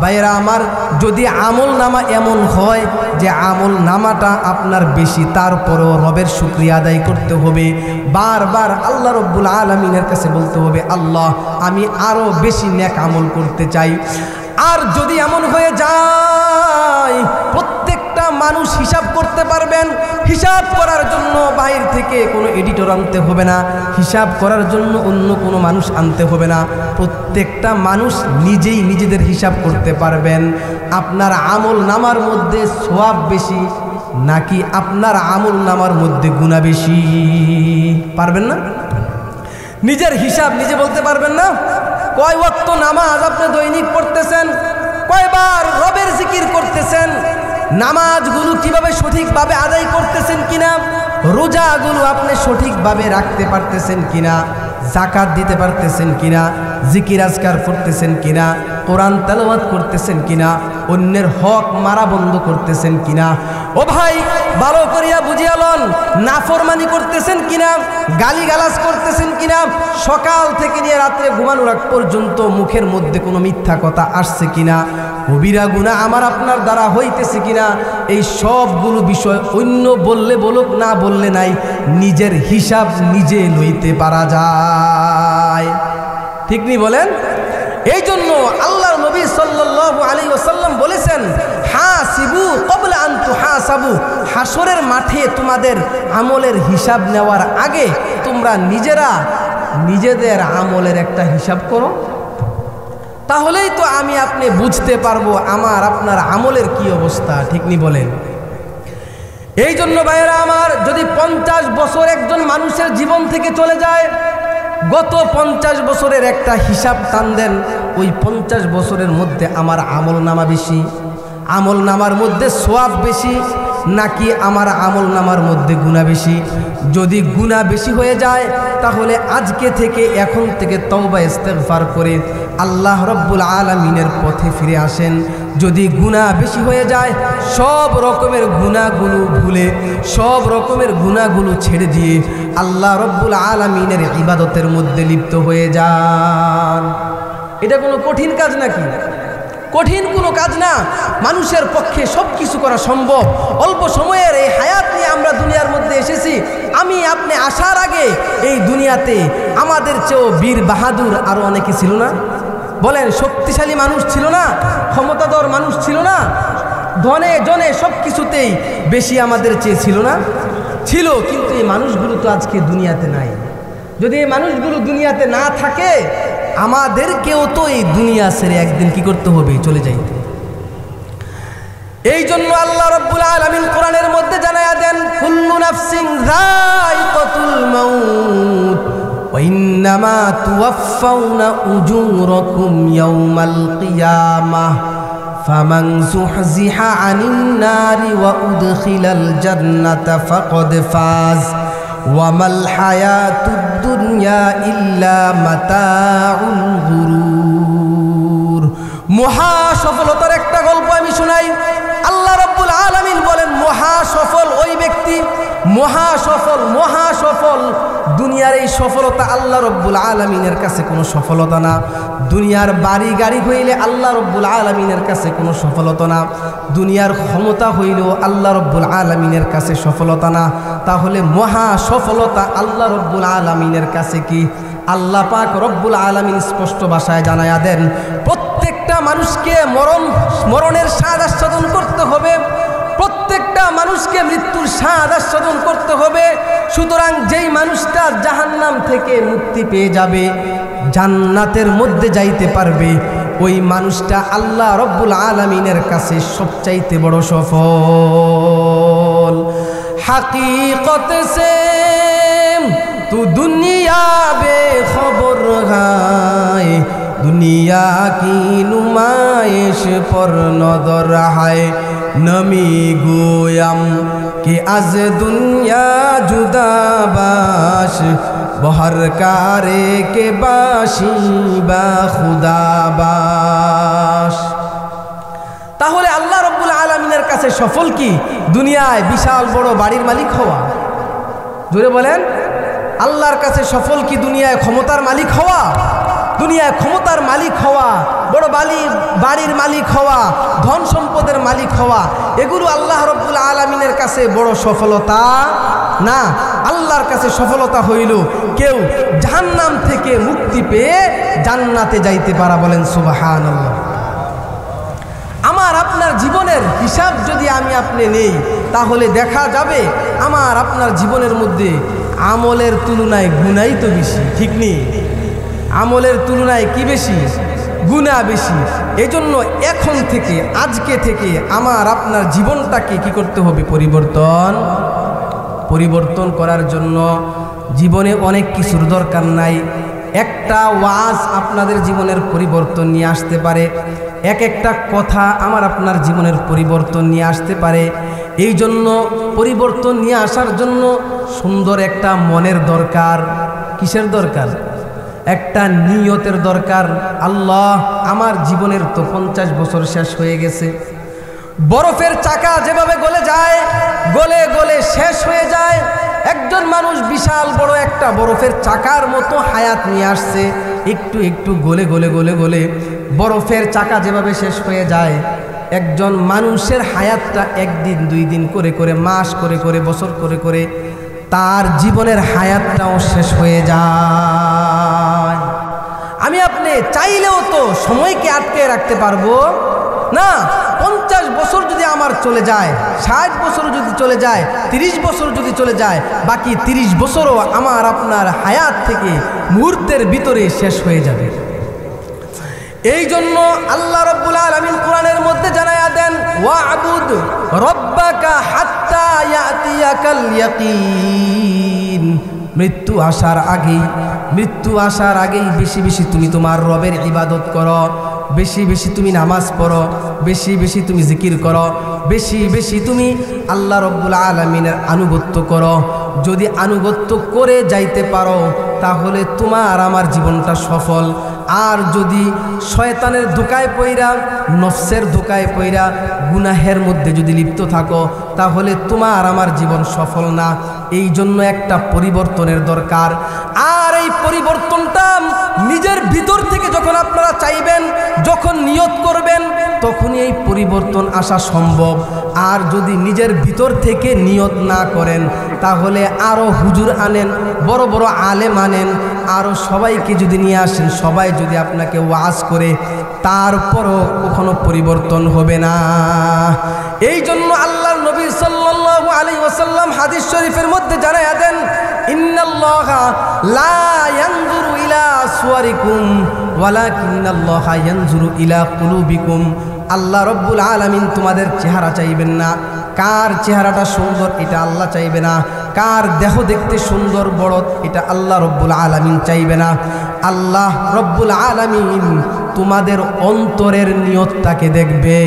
ভাইরা আমার, যদি আমল নামা এমন হয় যে আমল নামাটা আপনার বেশি, তারপরেও রবের শুকরিয়া আদায় করতে হবে, বারবার আল্লাহ রব্বুল আলামিনের কাছে বলতে হবে আল্লাহ আমি আরো বেশি নেক আমল করতে চাই। আর যদি এমন হয়ে যায় প্রত্যেকটা মানুষ হিসাব করতে পারবেন, হিসাব করার জন্য বাইরে থেকে কোনো এডিটর আনতে হবে না, হিসাব করার জন্য অন্য কোনো মানুষ আনতে হবে না, প্রত্যেকটা মানুষ নিজেই নিজেদের হিসাব করতে পারবেন। আপনার আমল নামার মধ্যে সওয়াব বেশি নাকি আপনার আমল নামার মধ্যে গুনাহ বেশি? পারবেন না? নিজের হিসাব নিজে বলতে পারবেন না? কয় ওয়াক্ত নামাজ আপনি দৈনিক পড়তেছেন, কয়বার রবের জিকির করতেছেন, নামাজগুলো কিভাবে সঠিকভাবে আদায় করতেছেন কিনা, রোজাগুলো আপনি সঠিকভাবে রাখতে পারতেছেন কিনা, যাকাত দিতে পারতেছেন কিনা, জিকির আজকার করতেছেন কিনা, কোরআন তেলাওয়াত করতেছেন কিনা, অন্যের হক মারা বন্ধ করতেছেন কিনা। ও ভাই, ভালো করিয়া বুঝিয়া লন, নাফরমানি করতেছেন কিনা, গালিগালাজ করতেছেন কিনা, সকাল থেকে নিয়ে রাত্রে ঘুমানোর আগ পর্যন্ত মুখের মধ্যে কোনো মিথ্যা কথা আসছে কিনা, কবিরা গুনাহ আমার আপনার দ্বারা হইতেছে কিনা, এই সবগুলো বিষয় অন্য বললে বলুক না বললে নাই, নিজের হিসাব নিজে লইতে পারা যায়। ঠিক নি বলেন? এই জন্য আল্লাহর নবী সাল্লাল্লাহু আলাইহি ওয়াসাল্লাম বলেছেন, হাসিবু ক্বাবলা আন তুহাসাবু, হাসরের মাঠে তোমাদের আমলের হিসাব নেওয়ার আগে তোমরা নিজেরা নিজেদের আমলের একটা হিসাব করো, তাহলেই তো আমি আপনি বুঝতে পারবো আমার আপনার আমলের কি অবস্থা। ঠিক নি বলেন? এই জন্য ভাইয়েরা আমার, যদি 50 বছর একজন মানুষের জীবন থেকে চলে যায়, গত 50 বছরের একটা হিসাব টান দেন, ওই 50 বছরের মধ্যে আমার আমল নামা বেশি, আমল নামার মধ্যে সওয়াব বেশি, নাকি আমার আমল নামার মধ্যে গুনাহ বেশি? যদি গুনাহ বেশি হয়ে যায় তাহলে আজকে থেকে, এখন থেকে তওবা ইস্তেগফার করে আল্লাহ রব্বুল আলামিনের পথে ফিরে আসেন। যদি গুনাহ বেশি হয়ে যায়, সব রকমের গুনাহগুলো ভুলে, সব রকমের গুনাহগুলো ছেড়ে দিয়ে আল্লাহ রব্বুল আলামিনের ইবাদতের মধ্যে লিপ্ত হয়ে যান। এটা কোনো কঠিন কাজ নাকি? কঠিন কোনো কাজ না। মানুষের পক্ষে সব কিছু করা সম্ভব। অল্প সময়ের এই হায়াত নিয়ে আমরা দুনিয়ার মধ্যে এসেছি। আমি আপনি আসার আগে এই দুনিয়াতে আমাদের চেয়েও বীর বাহাদুর আরও অনেকে ছিল না? বলেন, শক্তিশালী মানুষ ছিল না? ক্ষমতাধর মানুষ ছিল না? ধনে জনে সব কিছুতেই বেশি আমাদের চেয়ে ছিল না? ছিল। কিন্তু এই মানুষগুলো তো আজকে দুনিয়াতে নাই। যদি এই মানুষগুলো দুনিয়াতে না থাকে, আমাদেরকেও তো এই দুনিয়া ছেড়ে একদিন কি করতে হবে? চলে যাইতে। এই জন্য আল্লাহ রাব্বুল আলামিন কোরআনের মধ্যে জানায়া দেন, কুল্লু নাফসিন যায়িকাতুল মাউত ওয়া ইন্নামা তুওয়াফাউনা উজুরাকুম ইয়াওমাল কিয়ামাহ ফামান যুহজিহা আনিন নারি ওয়া উদখিলাল জান্নাতা ফাকাদ ফাজ ওয়ামাল হায়াতুদ দুনিয়া ইল্লা মাতাউল গুরুর। মহা সফলতার একটা গল্প আমি শোনাই। আল্লাহ রাব্বুল আলামিন বলেন, মহা সফল ওই ব্যক্তি, মহা সফল, মহা সফল। দুনিয়ার এই সফলতা আল্লাহ রাব্বুল আলামিনের কাছে কোনো সফলতা না। দুনিয়ার বাড়ি গাড়ি হইলে আল্লাহ রাব্বুল আলামিনের কাছে কোনো সফলতা না। দুনিয়ার ক্ষমতা হইলেও আল্লাহ রাব্বুল আলামিনের কাছে সফলতা না। তাহলে মহা সফলতা আল্লাহ রাব্বুল আলামিনের কাছে কি? আল্লাহ পাক রব্বুল আলামিন স্পষ্ট ভাষায় জানায়া দেন, প্রত্যেকটা মানুষকে মরণের স্বাদ আস্বাদন করতে হবে, প্রত্যেকটা মানুষকে মৃত্যুর স্বাদ আস্বাদন করতে হবে। সুতরাং যেই মানুষটা জাহান্নাম থেকে মুক্তি পেয়ে যাবে, জান্নাতের মধ্যে যাইতে পারবে, ওই মানুষটা আল্লাহ রব্বুল আলামিনের কাছে সবচাইতে বড় সফল। হাকিকত সে তু দুনিয়া বেখবর হায়, দুনিয়া কি নুমাইশ পর নজর হায়, নমি গোয়াম कि आज दुनिया जुदाबाश बहर कारे के बाशी बा खुदाबाश। তাহলে আল্লাহ রাব্বুল আলামিনের কাছে সফল কি? দুনিয়ায় বিশাল বড় বাড়ির মালিক হওয়া? জোরে বলেন। আল্লাহর কাছে সফল কি দুনিয়ায় ক্ষমতার মালিক হওয়া? দুনিয়ায় ক্ষমতার মালিক হওয়া, বড় বাড়ির মালিক হওয়া, ধন সম্পদের মালিক হওয়া, এগুলো আল্লাহ রাব্বুল আলামিনের কাছে বড় সফলতা না। আল্লাহর কাছে সফলতা হইল কেউ জাহান্নাম থেকে মুক্তি পেয়ে জান্নাতে যাইতে পারা। বলেন সুবহানাল্লাহ। আমার আপনার জীবনের হিসাব যদি আমি আপনি নেই, তাহলে দেখা যাবে আমার আপনার জীবনের মধ্যে আমলের তুলনায় গুনাহই তো বেশি। ঠিক নেই? আমলের তুলনায় কি বেশি? গুনাহ বেশি। এজন্য এখন থেকে, আজকে থেকে আমার আপনার জীবনটাকে কি করতে হবে? পরিবর্তন করার জন্য জীবনে অনেক কিছুর দরকার নাই। একটা ওয়াজ আপনাদের জীবনের পরিবর্তন নিয়ে আসতে পারে, একটা কথা আমার আপনার জীবনের পরিবর্তন নিয়ে আসতে পারে। এই জন্য পরিবর্তন নিয়ে আসার জন্য সুন্দর একটা মনের দরকার। কিসের দরকার? একটা নিয়তের দরকার। আল্লাহ, আমার জীবনের তো 50 বছর শেষ হয়ে গেছে। বরফের চাকা যেভাবে গলে যায়, গলে গলে শেষ হয়ে যায়, একজন মানুষ বিশাল বড় একটা বরফের চাকার মতো হায়াত নিয়ে আসছে। একটু একটু গলে গলে গলে গলে বরফের চাকা যেভাবে শেষ হয়ে যায়, একজন মানুষের হায়াতটা একদিন, 2 দিন করে করে, মাস করে করে, বছর করে করে তার জীবনের হায়াতটাও শেষ হয়ে যায়। আমি আপনি চাইলেও তো সময়কে আটকে রাখতে পারবো না। 50 বছর যদি আমার চলে যায়, 60 বছর যদি চলে যায়, 30 বছর যদি চলে যায়, বাকি 30 বছরও আমার আপনার হায়াত থেকে মুহূর্তের ভিতরে শেষ হয়ে যাবে। এই জন্য আল্লাহ রাব্বুল আলামিন কোরআনের মধ্যে জানায়া দেন, ওয়া'বুদ রাব্বাকা হাত্তা ইয়াতিয়াকাল ইয়াকিন। মৃত্যু আসার আগেই বেশি বেশি তুমি তোমার রবের ইবাদত করো, বেশি বেশি তুমি নামাজ পড়ো, বেশি বেশি তুমি জিকির করো, বেশি বেশি তুমি আল্লাহ রাব্বুল আলামিনের আনুগত্য করো। যদি আনুগত্য করে যাইতে পারো তাহলে তোমার আমার জীবনটা সফল। আর যদি শয়তানের ধোঁকায় পইরা, নফসের ধোঁকায় পইরা গুনাহের মধ্যে যদি লিপ্ত থাকো তাহলে তোমার আমার জীবন সফল না। এই জন্য একটা পরিবর্তনের দরকার। আর এই পরিবর্তনটা নিজের ভিতর থেকে যখন আপনারা চাইবেন, যখন নিয়ত করবেন, তখনই এই পরিবর্তন আসা সম্ভব। আর যদি নিজের ভিতর থেকে নিয়ত না করেন তাহলে আরও হুজুর আনেন, বড় বড় আলেম আনেন, আরও সবাইকে যদি নিয়ে আসেন, সবাই যদি আপনাকে ওয়াজ করে, তারপরও কখনো পরিবর্তন হবে না। এই জন্য আল্লাহর নবী সাল্লাল্লাহু আলাইহি ওয়াসাল্লাম হাদিস শরীফের মধ্যে জানায়া দেন, ইন্নাল্লাহা লা ইয়ানজুরু ইলা সুওয়ারিকুম ওয়ালাকিন্নাল্লাহা ইয়ানজুরু ইলা কুলুবিকুম। আল্লাহ রব্বুল আলামিন তোমাদের চেহারা চাইবেন না, কার চেহারাটা সুন্দর এটা আল্লাহ চাইবে না, কার দেহ দেখতে সুন্দর বড় এটা আল্লাহ রব্বুল আলামিন চাইবে না। আল্লাহ রব্বুল আলামিন তোমাদের অন্তরের নিয়তটাকে দেখবে।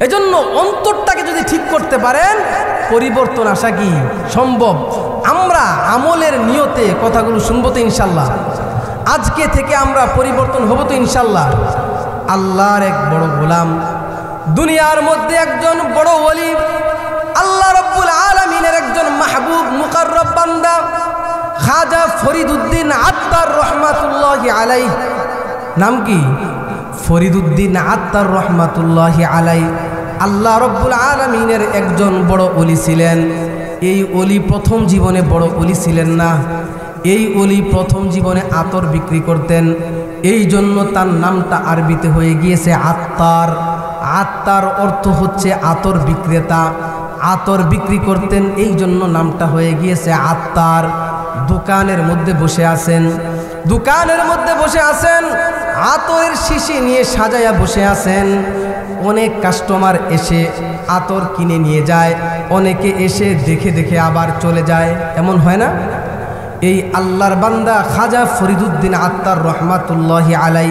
এজন্য অন্তরটাকে যদি ঠিক করতে পারেন, পরিবর্তন আসা কি সম্ভব। আমরা আমলের নিয়তে কথাগুলো শুনবো তো ইনশাল্লাহ। আজকে থেকে আমরা পরিবর্তন হব তো ইনশাল্লাহ। আল্লাহর এক বড় গোলাম, দুনিয়ার মধ্যে একজন বড় ওলি, আল্লাহ রাব্বুল আলামিনের একজন মাহবুব মুকাররব বান্দা খাজা ফরিদউদ্দিন আত্তার রহমাতুল্লাহি আলাইহি। নাম কি? ফরিদউদ্দিন আত্তার রহমাতুল্লাহি আলাইহি। আল্লাহ রাব্বুল আলামিনের একজন বড় ওলি ছিলেন। এই ওলি প্রথম জীবনে বড় ওলি ছিলেন না। এই ওলি প্রথম জীবনে আতর বিক্রি করতেন। এই জন্য তার নামটা আরবিতে হয়ে গিয়েছে আত্তার। আত্তার অর্থ হচ্ছে আতর বিক্রেতা। আতর বিক্রি করতেন, এই জন্য নামটা হয়ে গিয়েছে আত্তার। দোকানের মধ্যে বসে আছেন, আতরের শিশি নিয়ে সাজায়া বসে আছেন। অনেক কাস্টমার এসে আতর কিনে নিয়ে যায়, অনেকে এসে দেখে দেখে আবার চলে যায়, এমন হয় না? এই আল্লাহর বান্দা খাজা ফরিদউদ্দিন আত্তার রহমাতুল্লাহি আলাই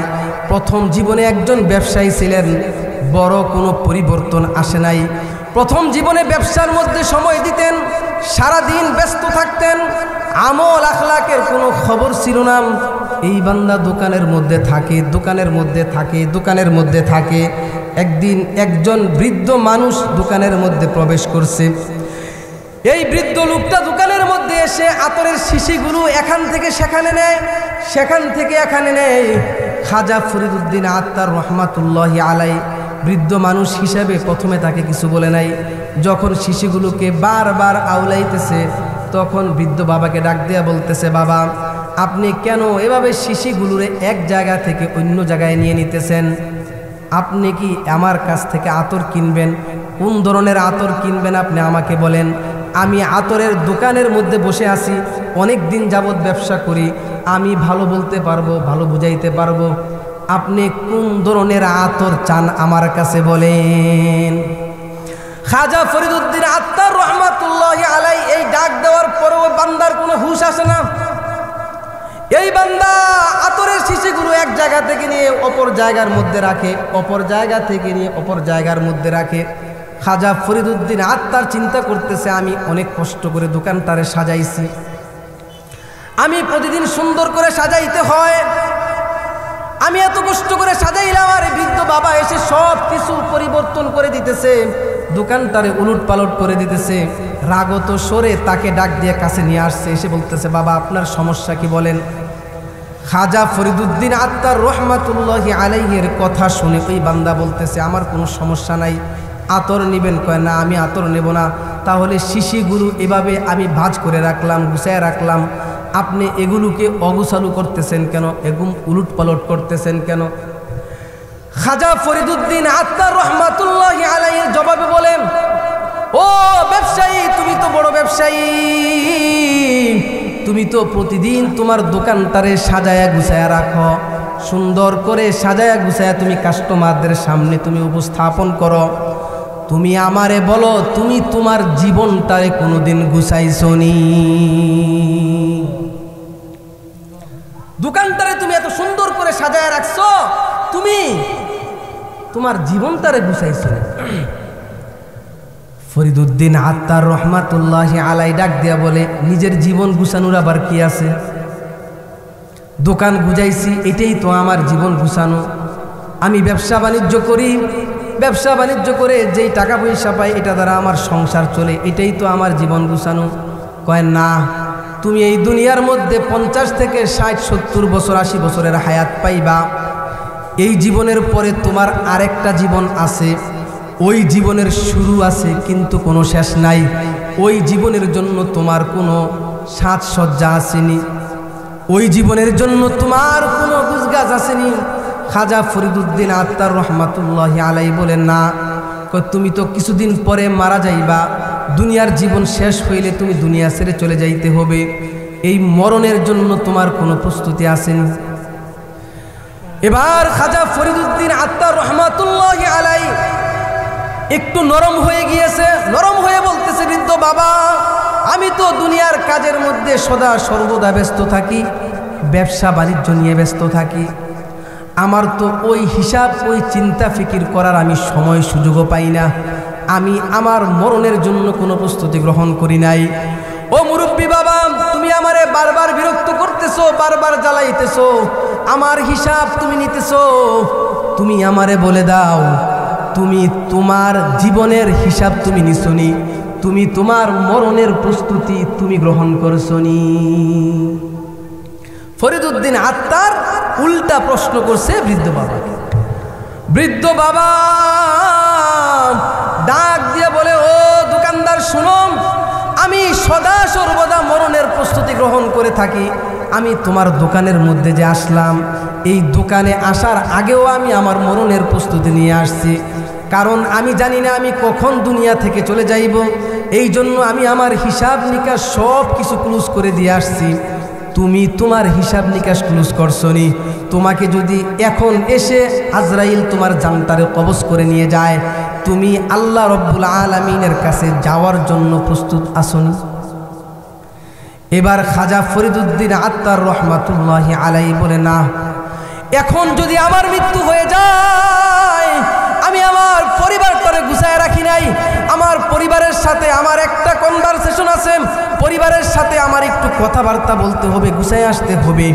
প্রথম জীবনে একজন ব্যবসায়ী ছিলেন। বড় কোনো পরিবর্তন আসে নাই। প্রথম জীবনে ব্যবসার মধ্যে সময় দিতেন, সারাদিন ব্যস্ত থাকতেন, আমল আখলাকের কোনো খবর ছিল না। এই বান্দা দোকানের মধ্যে থাকে। একদিন একজন বৃদ্ধ মানুষ দোকানের মধ্যে প্রবেশ করছে। এই বৃদ্ধ লোকটা দোকানের মধ্যে এসে আতরের শিশিগুলো এখান থেকে সেখানে নেয়, সেখান থেকে এখানে নেয়। খাজা ফরিদউদ্দিন আত্তার রহমাতুল্লাহি আলাই বৃদ্ধ মানুষ হিসাবে প্রথমে তাকে কিছু বলে নাই। যখন শিশিগুলোকে বারবার আউলাইতেছে, তখন বৃদ্ধ বাবাকে ডাক দিয়া বলতেছে, বাবা আপনি কেন এভাবে শিশিগুলোরে এক জায়গা থেকে অন্য জায়গায় নিয়ে নিতেছেন? আপনি কি আমার কাছ থেকে আতর কিনবেন? কোন ধরনের আতর কিনবেন আপনি আমাকে বলেন। আমি আতরের দোকানের মধ্যে বসে আছি, অনেক দিন যাবৎ ব্যবসা করি, আমি ভালো বলতে পারবো, ভালো বুঝাইতে পারবো। আপনি কোন ধরনের আতর চান আমার কাছে বলেন। খাজা ফরিদউদ্দিন আত্তার রহমাতুল্লাহি আলাই এই ডাক দেওয়ার পরেও বান্দার কোনো হুঁশ আসে না। এই বান্দা আতরের শিশিগুলো এক জায়গা থেকে নিয়ে অপর জায়গার মধ্যে রাখে, অপর জায়গা থেকে নিয়ে অপর জায়গার মধ্যে রাখে। খাজা ফরিদউদ্দিন আত্তার চিন্তা করতেছে, আমি অনেক কষ্ট করে দোকানটারে সাজাইছি, আমি প্রতিদিন সুন্দর করে সাজাইতে হয়, আমি এত কষ্ট করে সাজাইলাম, আর বৃদ্ধ বাবা এসে সব কিছু পরিবর্তন করে দিতেছে, দোকানটারে উলট পালট করে দিতেছে। রাগত সরে তাকে ডাক দিয়ে কাছে নিয়ে আসছে, এসে বলতেছে, বাবা আপনার সমস্যা কি বলেন। খাজা ফরিদউদ্দিন আত্তার রহমাতুল্লাহি আলাইহির কথা শুনে ওই বান্দা বলতেছে, আমার কোনো সমস্যা নাই, আতর নেবেন? কয় না, আমি আতর নেব না। তাহলে শিশিগুলো এভাবে আমি ভাঁজ করে রাখলাম, গুছায় রাখলাম, আপনি এগুলোকে অগুছালু করতেছেন কেন, এগুম উলট পালট করতেছেন কেন? খাজা ফরিদুদ্দিন আত্তার রহমাতুল্লাহি আলাইহির জবাবে বলেন, ও ব্যবসায়ী, তুমি তো বড় ব্যবসায়ী, তুমি তো প্রতিদিন তোমার দোকানটারে সাজায়া গুছায়া রাখো, সুন্দর করে সাজায়া গুছায়া তুমি কাস্টমারদের সামনে তুমি উপস্থাপন করো। তুমি আমারে বলো, তুমি তোমার জীবনটারে কোনোদিন গুছাইছনি? দোকানটারে তুমি এত সুন্দর করে সাজায়া রাখছো, তুমি তোমার জীবনটারে গুছাইছনি? ফরিদুদ্দিন আত্তার রহমাতুল্লাহি আলাই ডাক দিয়া বলে, নিজের জীবন গুছানোর আবার কি আছে? দোকান গুজাইছি, এটাই তো আমার জীবন গুছানো। আমি ব্যবসা বাণিজ্য করি, ব্যবসা বাণিজ্য করে যেই টাকা পয়সা পাই এটা দ্বারা আমার সংসার চলে, এটাই তো আমার জীবন গুছানো। কয় না, তুমি এই দুনিয়ার মধ্যে 50 থেকে 60, 70 বছর, 80 বছরের হায়াত পাইবা। এই জীবনের পরে তোমার আরেকটা জীবন আছে, ওই জীবনের শুরু আছে কিন্তু কোনো শেষ নাই। ওই জীবনের জন্য তোমার কোনো সাজসজ্জা আসেনি, ওই জীবনের জন্য তোমার কোনো গুজগাছ আসেনি। খাজা ফরিদুদ্দিন আত্তার রহমাতুল্লাহি আলাই বলেন, না, তুমি তো কিছুদিন পরে মারা যাইবা, দুনিয়ার জীবন শেষ হইলে তুমি দুনিয়া ছেড়ে চলে যাইতে হবে, এই মরণের জন্য তোমার কোনো প্রস্তুতি আসেনি। এবার খাজা ফরিদুদ্দিন আত্তার রহমাতুল্লাহি আলাই একটু নরম হয়ে গিয়েছে, নরম হয়ে বলতেছে, বৃদ্ধ বাবা, আমি তো দুনিয়ার কাজের মধ্যে সদা সর্বদা ব্যস্ত থাকি, ব্যবসা বাণিজ্য নিয়ে ব্যস্ত থাকি, আমার তো ওই হিসাব, ওই চিন্তা ফিকির করার আমি সময় সুযোগও পাই না, আমি আমার মরণের জন্য কোনো প্রস্তুতি গ্রহণ করি নাই। ও মুরব্বী বাবা, তুমি আমারে বারবার বিরক্ত করতেছো, বারবার জ্বালাইতেছো, আমার হিসাব তুমি নিতেছো, তুমি আমারে বলে দাও, তুমি তোমার জীবনের হিসাব তুমি নিছনি, তুমি তোমার মরণের প্রস্তুতি তুমি গ্রহণ করছনি? ফরিদুদ্দিন আত্তার উল্টা প্রশ্ন করছে বৃদ্ধ বাবাকে। বৃদ্ধ বাবা ডাক দিয়ে বলে, ও দোকানদার শুনো, আমি সদা সর্বদা মরণের প্রস্তুতি গ্রহণ করে থাকি। আমি তোমার দোকানের মধ্যে যে আসলাম, এই দোকানে আসার আগেও আমি আমার মরণের প্রস্তুতি নিয়ে আসছি, কারণ আমি জানি না আমি কখন দুনিয়া থেকে চলে যাইব, এই জন্য আমি আমার হিসাব নিকাশ সব কিছু ক্লোজ করে দিয়ে আসছি। তুমি তোমার হিসাব নিকাশ ক্লোজ করছনি, তোমাকে যদি এখন এসে আজরাইল তোমার জানটারে কবজ করে নিয়ে যায়, তুমি আল্লাহ রব্বুল আলামিনের কাছে যাওয়ার জন্য প্রস্তুত আসনি? এবার খাজা ফরিদুদ্দিন আত্তার রহমাতুল্লাহি আলাই বলে, না, এখন যদি আমার মৃত্যু হয়ে যায়, আমি আমার পরিবারটারে গুছায় রাখি নাই, আমার পরিবারের সাথে আমার একটা কনভারসেশন আছে, পরিবারের সাথে আমার একটু কথাবার্তা বলতে হবে, গুছায় আসতে হবে।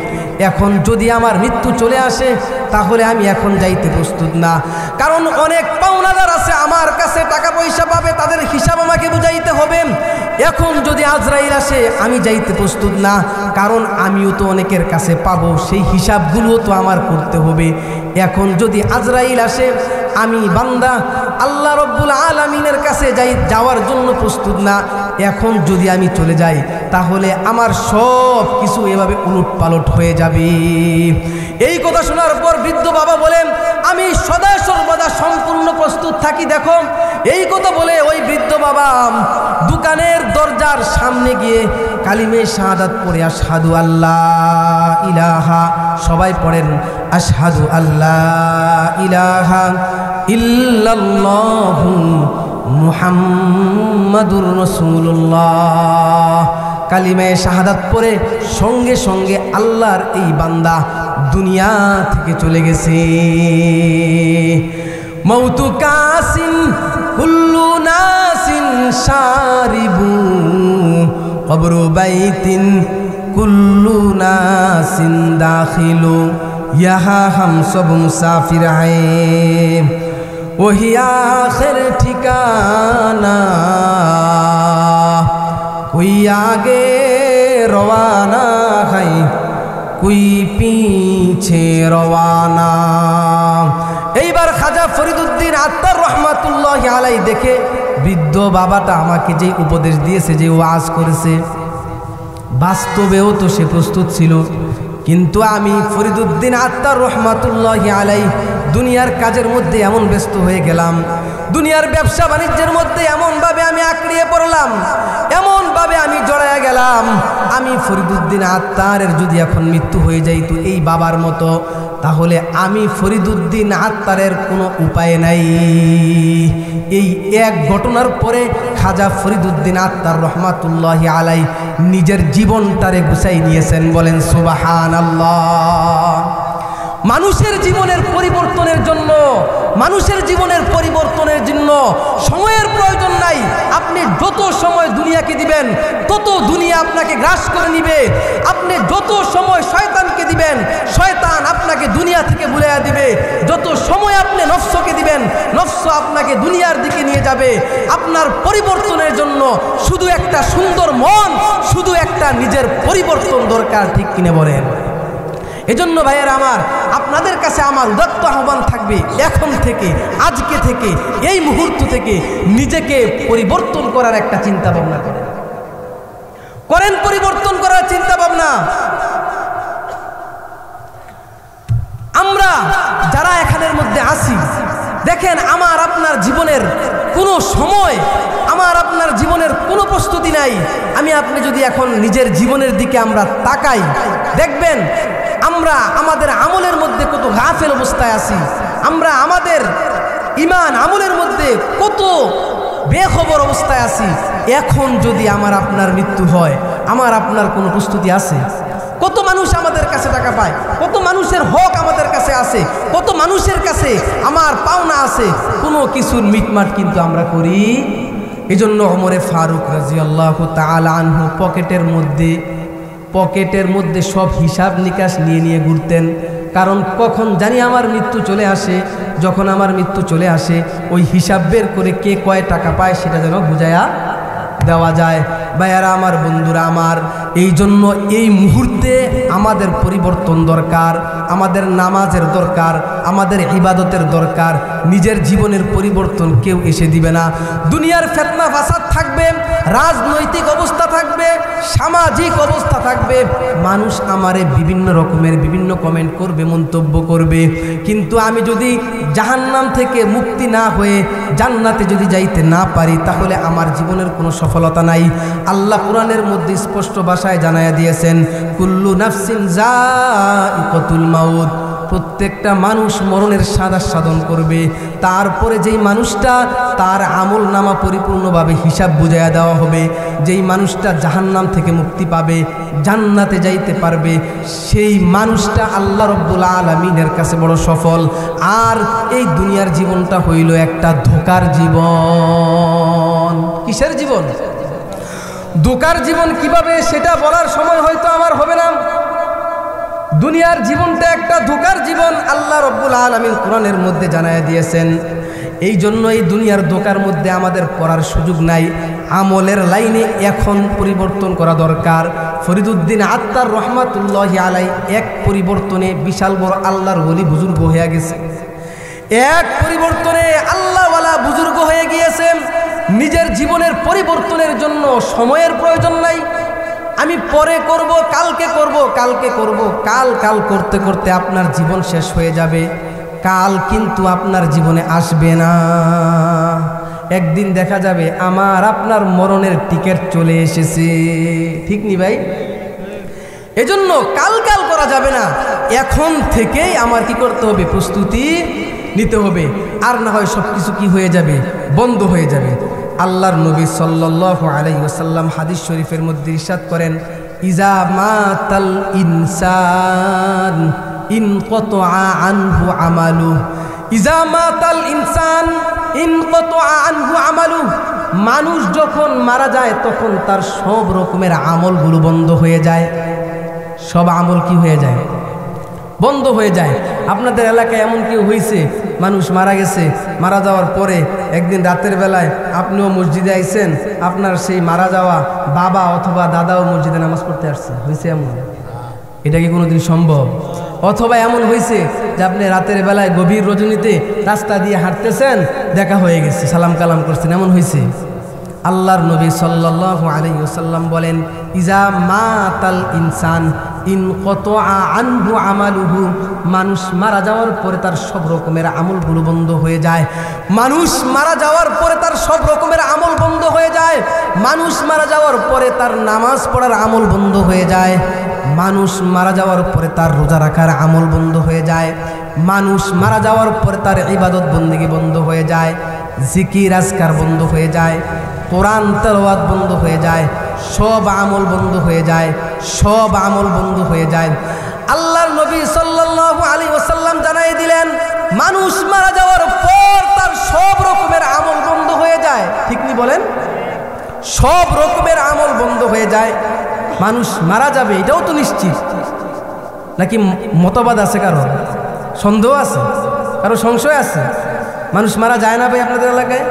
এখন যদি আমার মৃত্যু চলে আসে, তাহলে আমি এখন যাইতে প্রস্তুত না, কারণ অনেক পাওনাদার আছে আমার কাছে, টাকা পয়সা পাবে, তাদের হিসাব আমাকে বুঝাইতে হবে। এখন যদি আজরাইল আসে, আমি যাইতে প্রস্তুত না, কারণ আমিও তো অনেকের কাছে পাবো, সেই হিসাবগুলো তো আমার করতে হবে। এখন যদি আজরাইল আসে, আমি বান্দা আল্লাহ রব্বুল আলামিনের কাছে যাওয়ার জন্য প্রস্তুত না। এখন যদি আমি চলে যাই, তাহলে আমার সব কিছু এভাবে উলট পালট হয়ে যাবে। এই কথা শোনার পর বৃদ্ধ বাবা বলেন, আমি সদা সর্বদা সম্পূর্ণ প্রস্তুত থাকি। দেখো, এই কথা বলে ওই বৃদ্ধ বাবা দোকানের দরজার সামনে গিয়ে কালিমে শাহাদাত পড়ে, আশহাদু আল্লাহ ইলাহা, সবাই পড়েন, আশহাদু আল্লাহ ইলাহা ইল্লাল্লাহু মুহাম্মাদুর রাসূলুল্লাহ কালিমে শাহাদাত পড়ে সঙ্গে সঙ্গে আল্লাহর এই বান্দা দুনিয়া থেকে চলে গেছে। মৌতু কাসিন কুল্লু নাসিন শারিবু কবরু বাইতিন কুল্লু নাসিন দাখিলু ইহা হাম সব মুসাফির আয়ে ওহি আখির ঠিকানা कोई आगे रवाना है कोई पीछे रवाना। এইবার খাজা ফরিদুদ্দিন আত্তার রহমাতুল্লাহি আলাই দেখে বৃদ্ধ বাবাটা আমাকে যে উপদেশ দিয়েছে, যে ওয়াজ করেছে, বাস্তবেও তো সে প্রস্তুত ছিল। কিন্তু আমি ফরিদুদ্দিন আত্তার রহমাতুল্লাহি আলাইহি দুনিয়ার কাজের মধ্যে এমন ব্যস্ত হয়ে গেলাম, দুনিয়ার ব্যবসা বাণিজ্যের মধ্যে এমনভাবে আমি আঁকড়িয়ে পড়লাম, এমনভাবে আমি জড়ায়া গেলাম। আমি ফরিদুদ্দিন আত্তারের যদি এখন মৃত্যু হয়ে যাইতো এই বাবার মতো, তাহলে আমি ফরিদুদ্দিন আত্তারের কোনো উপায় নাই। এই এক ঘটনার পরে খাজা ফরিদুদ্দিন আত্তার রহমাতুল্লাহি আলাইহি নিজের জীবনটারে গুছাই নিয়েছেন। বলেন সুবহানাল্লাহ। মানুষের জীবনের পরিবর্তনের জন্য, মানুষের জীবনের পরিবর্তনের জন্য সময়ের প্রয়োজন নাই। আপনি যত সময় দুনিয়াকে দিবেন তত দুনিয়া আপনাকে গ্রাস করে নিবে। আপনি যত সময় শয়তানকে দিবেন শয়তান আপনাকে দুনিয়া থেকে ভুলাইয়া দিবে। যত সময় আপনি নফসকে দিবেন নফস আপনাকে দুনিয়ার দিকে নিয়ে যাবে। আপনার পরিবর্তনের জন্য শুধু একটা সুন্দর মন, শুধু একটা নিজের পরিবর্তন দরকার, ঠিক কিনে বলেন? এজন্য ভাইয়েরা আমার, আপনাদের কাছে আমার উদাত্ত আহ্বান থাকবে, এখন থেকে, আজকে থেকে, এই মুহূর্ত থেকে নিজেকে পরিবর্তন করার একটা চিন্তা ভাবনা করেন, পরিবর্তন করার চিন্তা ভাবনা। আমরা যারা এখানের মধ্যে আছি, দেখেন আমার আপনার জীবনের কোনো সময়, আমার আপনার জীবনের কোনো প্রস্তুতি নাই। আমি আপনি যদি এখন নিজের জীবনের দিকে আমরা তাকাই, দেখবেন আমরা আমাদের আমলের মধ্যে কত গাফেল অবস্থায় আছি। আমরা আমাদের ঈমান আমলের মধ্যে কত বেখবর অবস্থায় আছি। এখন যদি আমার আপনার মৃত্যু হয়, আমার আপনার কোনো প্রস্তুতি আছে? কত মানুষ আমাদের কাছে টাকা পায়, কত মানুষের হক আমাদের কাছে আছে, কত মানুষের কাছে আমার পাওনা আছে, কোনো কিছুর মিটমাট কিন্তু আমরা করি। এজন্য ওমরে ফারুক রাদিয়াল্লাহু তাআলা আনহু পকেটের মধ্যে সব হিসাব নিকাশ নিয়ে ঘুরতেন। কারণ কখন জানি আমার মৃত্যু চলে আসে, যখন আমার মৃত্যু চলে আসে ওই হিসাব বের করে কে কয় টাকা পায় সেটা যেন বুঝায়া দেওয়া যায়। ভাইয়ারা আমার, বন্ধুরা আমার, এই জন্য এই মুহূর্তে আমাদের পরিবর্তন দরকার, আমাদের নামাজের দরকার, আমাদের ইবাদতের দরকার। নিজের জীবনের পরিবর্তন কেউ এসে দিবে না। দুনিয়ার ফিতনা ফাসাদ থাকবে, রাজনৈতিক অবস্থা থাকবে, সামাজিক অবস্থা থাকবে, মানুষ আমারে বিভিন্ন রকমের বিভিন্ন কমেন্ট করবে, মন্তব্য করবে। কিন্তু আমি যদি জাহান্নাম থেকে মুক্তি না হয়ে জান্নাতে যদি যাইতে না পারি, তাহলে আমার জীবনের কোনো সফলতা নাই। আল্লাহ কোরআনের মধ্যে স্পষ্ট ভাষায় জানায়া দিয়েছেন, কুল্লু নাফসিন যায়িকাতুল মাউত, প্রত্যেকটা মানুষ মরণের স্বাদ আস্বাদন করবে। তারপরে যেই মানুষটা তার আমল নামা পরিপূর্ণভাবে হিসাব বুঝাইয়া দেওয়া হবে, যেই মানুষটা জাহান্নাম থেকে মুক্তি পাবে, জান্নাতে যাইতে পারবে, সেই মানুষটা আল্লাহ রব্বুল আলামিনের কাছে বড় সফল। আর এই দুনিয়ার জীবনটা হইল একটা ধোঁকার জীবন। কিসের জীবন? ধোঁকার জীবন। কিভাবে সেটা বলার সময় হয়তো আমার হবে না। দুনিয়ার জীবনটা একটা ধোঁকার জীবন, আল্লাহ রব্বুল আলামিন কোরআনের মধ্যে জানায়া দিয়েছেন। এই জন্য এই দুনিয়ার ধোঁকার মধ্যে আমাদের পড়ার সুযোগ নাই। আমলের লাইনে এখন পরিবর্তন করা দরকার। ফরিদুদ্দিন আত্তার রহমাতুল্লাহি আলাইহি এক পরিবর্তনে বিশাল বড় আল্লাহর ওলি বুজুর্গ হয়ে গেছে। এক পরিবর্তনে আল্লাহওয়ালা বুজুর্গ হয়ে গিয়েছেন। নিজের জীবনের পরিবর্তনের জন্য সময়ের প্রয়োজন নাই। আমি পরে করব, কালকে করব, কালকে করব, কাল করতে করতে আপনার জীবন শেষ হয়ে যাবে। কাল কিন্তু আপনার জীবনে আসবে না। একদিন দেখা যাবে আমার আপনার মরণের টিকিট চলে এসেছে, ঠিক নি ভাই? এজন্য কাল করা যাবে না। এখন থেকেই আমার কি করতে হবে? প্রস্তুতি নিতে হবে। আর না হয় সব কিছু কি হয়ে যাবে? বন্ধ হয়ে যাবে। আল্লাহর নবী সাল্লাল্লাহু আলাইহি ওয়াসাল্লাম হাদিস শরীফের মধ্যে ইরশাদ করেন, ইজা মাতাল ইনসান ইনকাতা আনহু আমালু। ইজা মাতাল ইনসান ইনকাতা আনহু আমালু। মানুষ যখন মারা যায় তখন তার সব রকমের আমলগুলো বন্ধ হয়ে যায়। সব আমল কি হয়ে যায়? বন্ধ হয়ে যায়। আপনাদের এলাকায় এমন কি হয়েছে, মানুষ মারা গেছে, মারা যাওয়ার পরে একদিন রাতের বেলায় আপনিও মসজিদে আইছেন, আপনার সেই মারা যাওয়া বাবা অথবা দাদাও মসজিদে নামাজ পড়তে আসছে? হয়েছে এমন? এটা কি কোনোদিন সম্ভব? অথবা এমন হয়েছে যে আপনি রাতের বেলায় গভীর রজনীতে রাস্তা দিয়ে হাঁটতেছেন, দেখা হয়ে গেছে, সালাম কালাম করছেন, এমন হয়েছে? আল্লাহর নবী সাল্লাল্লাহু আলাইহি ওয়াসাল্লাম বলেন, ইজা মাতাল ইনসান ইনকাতা আনহু আমালুহু, মানুষ মারা যাওয়ার পরে তার সব রকমের আমলগুলো বন্ধ হয়ে যায়। মানুষ মারা যাওয়ার পরে তার সব রকমের আমল বন্ধ হয়ে যায়। মানুষ মারা যাওয়ার পরে তার নামাজ পড়ার আমল বন্ধ হয়ে যায়। মানুষ মারা যাওয়ার পরে তার রোজা রাখার আমল বন্ধ হয়ে যায়। মানুষ মারা যাওয়ার পরে তার ইবাদত বন্দেগী বন্ধ হয়ে যায়। জিকির আজকার বন্ধ হয়ে যায়। কোরআন তেলাওয়াত বন্ধ হয়ে যায়। সব আমল বন্ধ হয়ে যায়। সব আমল বন্ধ হয়ে যায়। আল্লাহর নবী সাল্লাল্লাহু আলাইহি ওয়াসাল্লাম জানাই দিলেন, মানুষ মারা যাওয়ার পর তার সব রকমের আমল বন্ধ হয়ে যায়। ঠিক নি বলেন? সব রকমের আমল বন্ধ হয়ে যায়। মানুষ মারা যাবে এটাও তো নিশ্চিত, নাকি মতবাদ আছে? কারো সন্দেহ আছে? কারো সংশয় আছে? মানুষ মারা যায় না ভাই আপনাদের এলাকায়?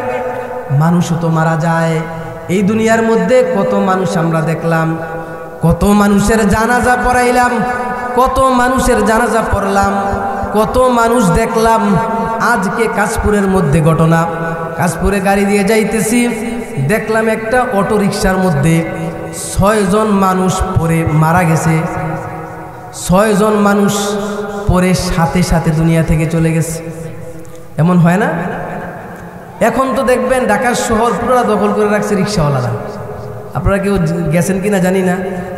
মানুষও তো মারা যায়। এই দুনিয়ার মধ্যে কত মানুষ আমরা দেখলাম, কত মানুষের জানাজা পড়াইলাম, কত মানুষের জানাজা পড়লাম, কত মানুষ দেখলাম। আজকে কাশপুরের মধ্যে ঘটনা, কাশপুরে গাড়ি দিয়ে যাইতেছি, দেখলাম একটা অটো রিকশার মধ্যে 6 জন মানুষ পড়ে মারা গেছে। 6 জন মানুষ পড়ে সাথে সাথে দুনিয়া থেকে চলে গেছে। এমন হয় না? এখন তো দেখবেন ঢাকার শহর পুরো দখল করে রাখছে রিক্সাওয়ালারা। আপনারা কেউ গেছেন কিনা জানি না,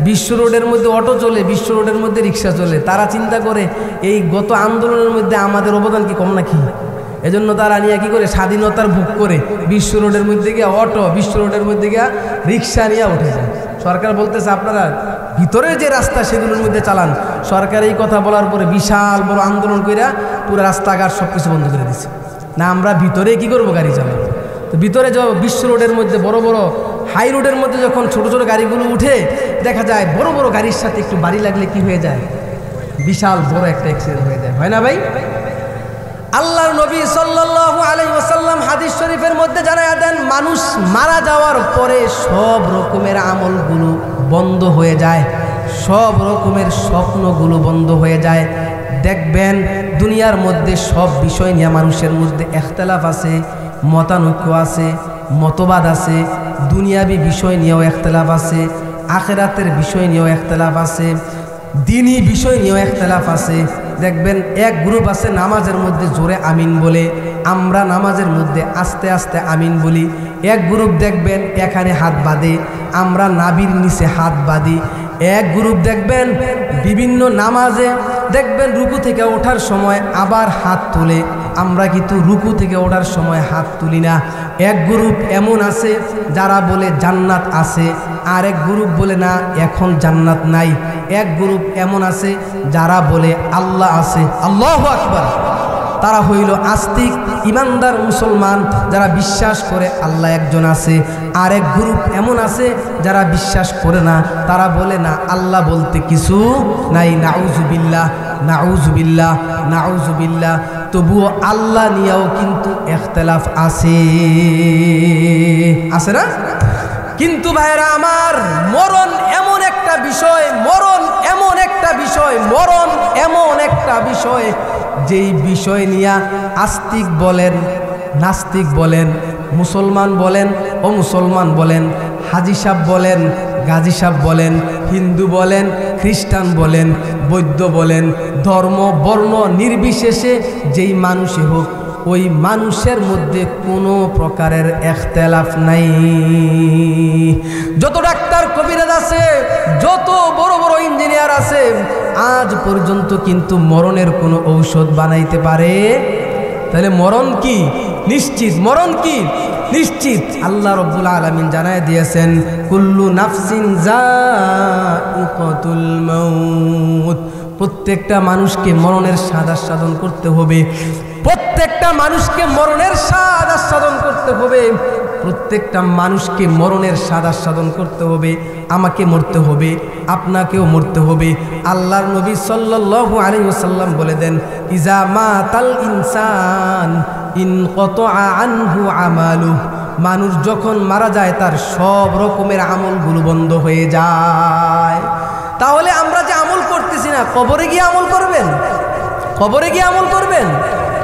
বিশ্ব রোডের মধ্যে অটো চলে, বিশ্ব রোডের মধ্যে রিক্সা চলে। তারা চিন্তা করে এই গত আন্দোলনের মধ্যে আমাদের অবদান কি কম নাকি? এজন্য তারা নিয়ে কি করে স্বাধীনতার ভোগ করে বিশ্ব রোডের মধ্যে গিয়ে অটো, বিশ্ব রোডের মধ্যে গিয়ে রিক্সা নিয়ে উঠে যায়। সরকার বলতেছে আপনারা ভিতরের যে রাস্তা সেগুলোর মধ্যে চালান। সরকার এই কথা বলার পরে বিশাল বড় আন্দোলন করে পুরো রাস্তাঘাট সব কিছু বন্ধ করে দিচ্ছে। না আমরা ভিতরে কি করবো, গাড়ি চালাবো। তো ভিতরে বিশ্ব রোডের মধ্যে বড় বড় হাই রোডের মধ্যে যখন ছোট ছোট গাড়িগুলো উঠে, দেখা যায় বড় বড় গাড়ির সাথে একটু বাড়ি লাগলে কি হয়ে যায়, বিশাল বড় একটা অ্যাক্সিডেন্ট হয়ে যায়। হয় না ভাই? আল্লাহর নবী সাল্লাল্লাহু আলাইহি ওয়াসাল্লাম হাদিস শরীফের মধ্যে জানায়া দেন, মানুষ মারা যাওয়ার পরে সব রকমের আমলগুলো বন্ধ হয়ে যায়, সব রকমের স্বপ্নগুলো বন্ধ হয়ে যায়। দেখবেন দুনিয়ার মধ্যে সব বিষয় নিয়ে মানুষের মধ্যে ইখতিলাফ আছে, মতানৈক্য আছে, মতবাদ আছে। দুনিয়াবি বিষয় নিয়েও ইখতিলাফ আছে, আখিরাতের বিষয় নিয়েও ইখতিলাফ আছে, দ্বীনি বিষয় নিয়েও ইখতিলাফ আছে। দেখবেন এক গ্রুপ আছে নামাজের মধ্যে জোরে আমিন বলে, আমরা নামাজের মধ্যে আস্তে আস্তে আমিন বলি। এক গ্রুপ দেখবেন এখানে হাত বাঁধে, আমরা নাভির নিচে হাত বাঁধি। এক গ্রুপ দেখবেন বিভিন্ন নামাজে দেখবেন রুকু থেকে ওঠার সময় আবার হাত তোলে, আমরা কিন্তু রুকু থেকে ওঠার সময় হাত তুলি না। এক গ্রুপ এমন আছে যারা বলে জান্নাত আছে, আর এক গ্রুপ বলে না এখন জান্নাত নাই। এক গ্রুপ এমন আছে যারা বলে আল্লাহ আছে, আল্লাহু আকবার। তারা হইল আস্তিক ইমানদার মুসলমান, যারা বিশ্বাস করে আল্লাহ একজন আছে। আর এক গ্রুপ এমন আছে যারা বিশ্বাস করে না, তারা বলে না আল্লাহ বলতে কিছু নাই। নাউজুবিল্লাহ, নাউজুবিল্লাহ, নাউজুবিল্লাহ। তবুও আল্লাহ নিয়েও কিন্তু ইখতিলাফ আছে, আছে না? কিন্তু ভাইরা আমার, মরণ এমন একটা বিষয়, মরণ এমন একটা বিষয়, মরণ এমন একটা বিষয়, যেই বিষয় নিয়ে আস্তিক বলেন, নাস্তিক বলেন, মুসলমান বলেন, অমুসলমান বলেন, হাজি সাহেব বলেন, গাজী সাহেব বলেন, হিন্দু বলেন, খ্রিস্টান বলেন, বৌদ্ধ বলেন, ধর্ম বর্ণ নির্বিশেষে যেই মানুষই হোক, ওই মানুষের মধ্যে কোনো প্রকারের ইখতিলাফ নাই। যত ডাক্তার কবিরাজ আছে, যত বড় বড় ইঞ্জিনিয়ার আছে, আজ পর্যন্ত কিন্তু মরণের কোনো ঔষধ বানাইতে পারে। তাহলে মরণ কি নিশ্চিত? মরণ কি নিশ্চিত? আল্লাহ রাব্বুল আলামিন জানায় দিয়েছেন, কুল্লু নাফসিন যায়িকাতুল মাউত। প্রত্যেকটা মানুষকে মরণের স্বাদ আস্বাদন করতে হবে, প্রত্যেকটা মানুষকে মরণের স্বাদ আস্বাদন করতে হবে, প্রত্যেকটা মানুষকে মরণের স্বাদ আস্বাদন করতে হবে। আমাকে মরতে হবে, আপনাকেও মরতে হবে। আল্লাহর নবী সাল্লাল্লাহু আলাইহি ওয়াসাল্লাম বলে দেন, ইজা মাতাল ইনসান ইনকাতা আনহু আমালু। মানুষ যখন মারা যায় তার সব রকমের আমলগুলো বন্ধ হয়ে যায়। তাহলে আমরা যে আমল করতেছি না, কবরে গিয়ে আমল করবেন? কবরে গিয়ে আমল করবেন?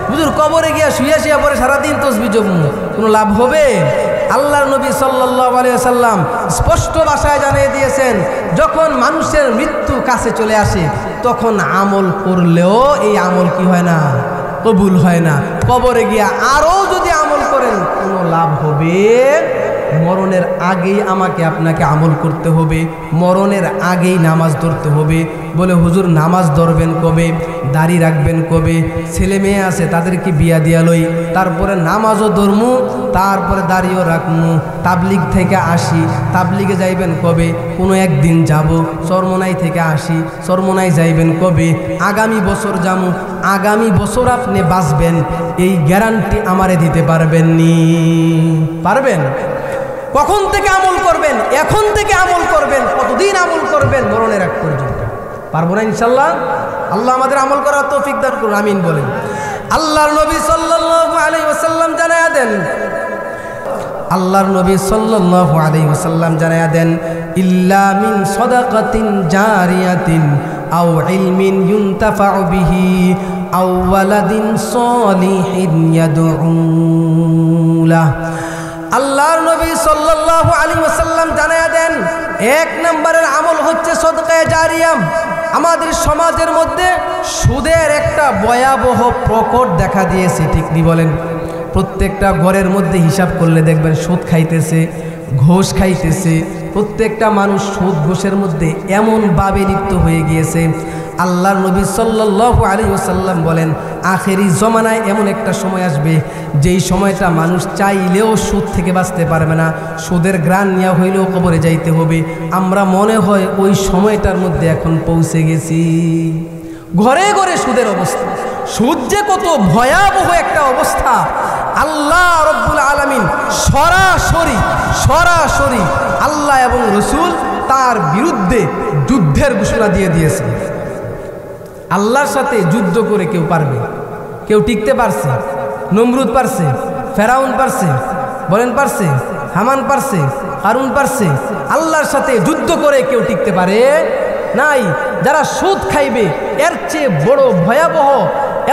হুজুর কবরে গিয়া শুইয়া শুইয়া পরে সারাদিন তসবিহ জপমু, কোনো লাভ হবে? আল্লাহর নবী সাল্লাল্লাহু আলাইহি ওয়াসাল্লাম স্পষ্ট ভাষায় জানিয়ে দিয়েছেন, যখন মানুষের মৃত্যু কাছে চলে আসে তখন আমল করলেও এই আমল কি হয় না, কবুল হয় না। কবরে গিয়া আরও যদি আমল করেন কোনো লাভ হবে? মরণের আগেই আমাকে আপনাকে আমল করতে হবে, মরণের আগেই নামাজ ধরতে হবে। বলে হুজুর নামাজ ধরবেন কবে, দাড়ি রাখবেন কবে, ছেলে মেয়ে আছে তাদেরকে বিয়া দিয়া লই, তারপরে নামাজও ধরমু, তারপরে দাড়িও রাখমু, তাবলিগ থেকে আসি, তাবলিগে যাইবেন কবে? কোনো একদিন যাব। চরমনাই থেকে আসি, চরমনাই যাইবেন কবে? আগামী বছর যামু। আগামী বছর আপনি বাঁচবেন এই গ্যারান্টি আমারে দিতে পারবেন নি? পারবেন? কখন থেকে আমল করবেন? এখন থেকে আমল করবেন। কতদিন আমল করবেন? মরণের আগ পর্যন্ত। পারবো না ইনশাল্লাহ? আল্লাহ আমাদের আমল করার তৌফিক দান করুন, আমিন বলেন। আল্লাহর নবী সাল্লাল্লাহু আলাইহি ওয়াসাল্লাম জানায়া দেন, আল্লাহর নবী সাল্লাল্লাহু আলাইহি ওয়াসাল্লাম জানায়া দেন, ইল্লা মিন সাদাকাতিন জারিয়াতিন আও ইলমিন ইউনতাফাউ বিহি আও ওয়ালাদিন সালিহিন ইয়াদউ লাহ। আল্লাহর নবী সাল্লাল্লাহু আলাইহি ওয়াসাল্লাম জানায়া দেন, এক নম্বরের আমল হচ্ছে সদকায়ে জারিয়া। আমাদের সমাজের মধ্যে সুদের একটা ভয়াবহ প্রকট দেখা দিয়েছে, ঠিক নি বলেন? প্রত্যেকটা ঘরের মধ্যে হিসাব করলে দেখবেন সুদ খাইতেছে, ঘোষ খাইতেছে। প্রত্যেকটা মানুষ সুদ ঘোষের মধ্যে এমনভাবে লিপ্ত হয়ে গিয়েছে। আল্লাহর নবী সাল্লাল্লাহু আলাইহি ওয়াসাল্লাম বলেন, আখেরি জমানায় এমন একটা সময় আসবে যেই সময়টা মানুষ চাইলেও সুদ থেকে বাঁচতে পারবে না, সুদের গ্রাণ নেওয়া হইলেও কবরে যাইতে হবে। আমরা মনে হয় ওই সময়টার মধ্যে এখন পৌঁছে গেছি। ঘরে ঘরে সুদের অবস্থা। সুদ যে কত ভয়াবহ একটা অবস্থা, আল্লাহ রব্বুল আলামিন সরাসরি আল্লাহ এবং রসুল তার বিরুদ্ধে যুদ্ধের ঘোষণা দিয়ে দিয়েছে। আল্লাহর সাথে যুদ্ধ করে কেউ পারবে? কেউ টিকতে পারছে? নমরুদ পারছে? ফেরাউন পারছে? বলেন পারছে? হামান পারছে? কারুন পারছে? আল্লাহর সাথে যুদ্ধ করে কেউ টিকতে পারে নাই। যারা সুদ খাইবে এর চেয়ে বড় ভয়াবহ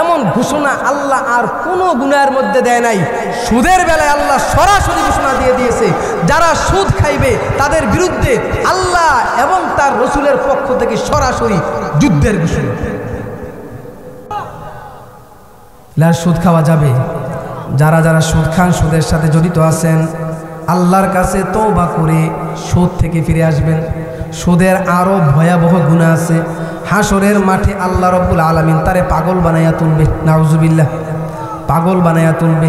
এমন ঘোষণা আল্লাহ আর কোনো গুনাহের মধ্যে দেয় নাই। সুদের বেলায় আল্লাহ সরাসরি ঘোষণা দিয়ে দিয়েছে, যারা সুদ খাইবে তাদের বিরুদ্ধে আল্লাহ এবং তার রসুলের পক্ষ থেকে সরাসরি যুদ্ধের ঘোষণা। সুদ খাওয়া যাবে? যারা যারা সুদ খান, সুদের সাথে জড়িত আছেন, আল্লাহর কাছে তওবা করে সুদ থেকে ফিরে আসবেন। সুদের আরও ভয়াবহ গুনাহ আছে। হাসরের মাঠে আল্লাহ রব্বুল আলামিন তারে পাগল বানাইয়া তুলবে, নাউজুবিল্লাহ, পাগল বানাইয়া তুলবে।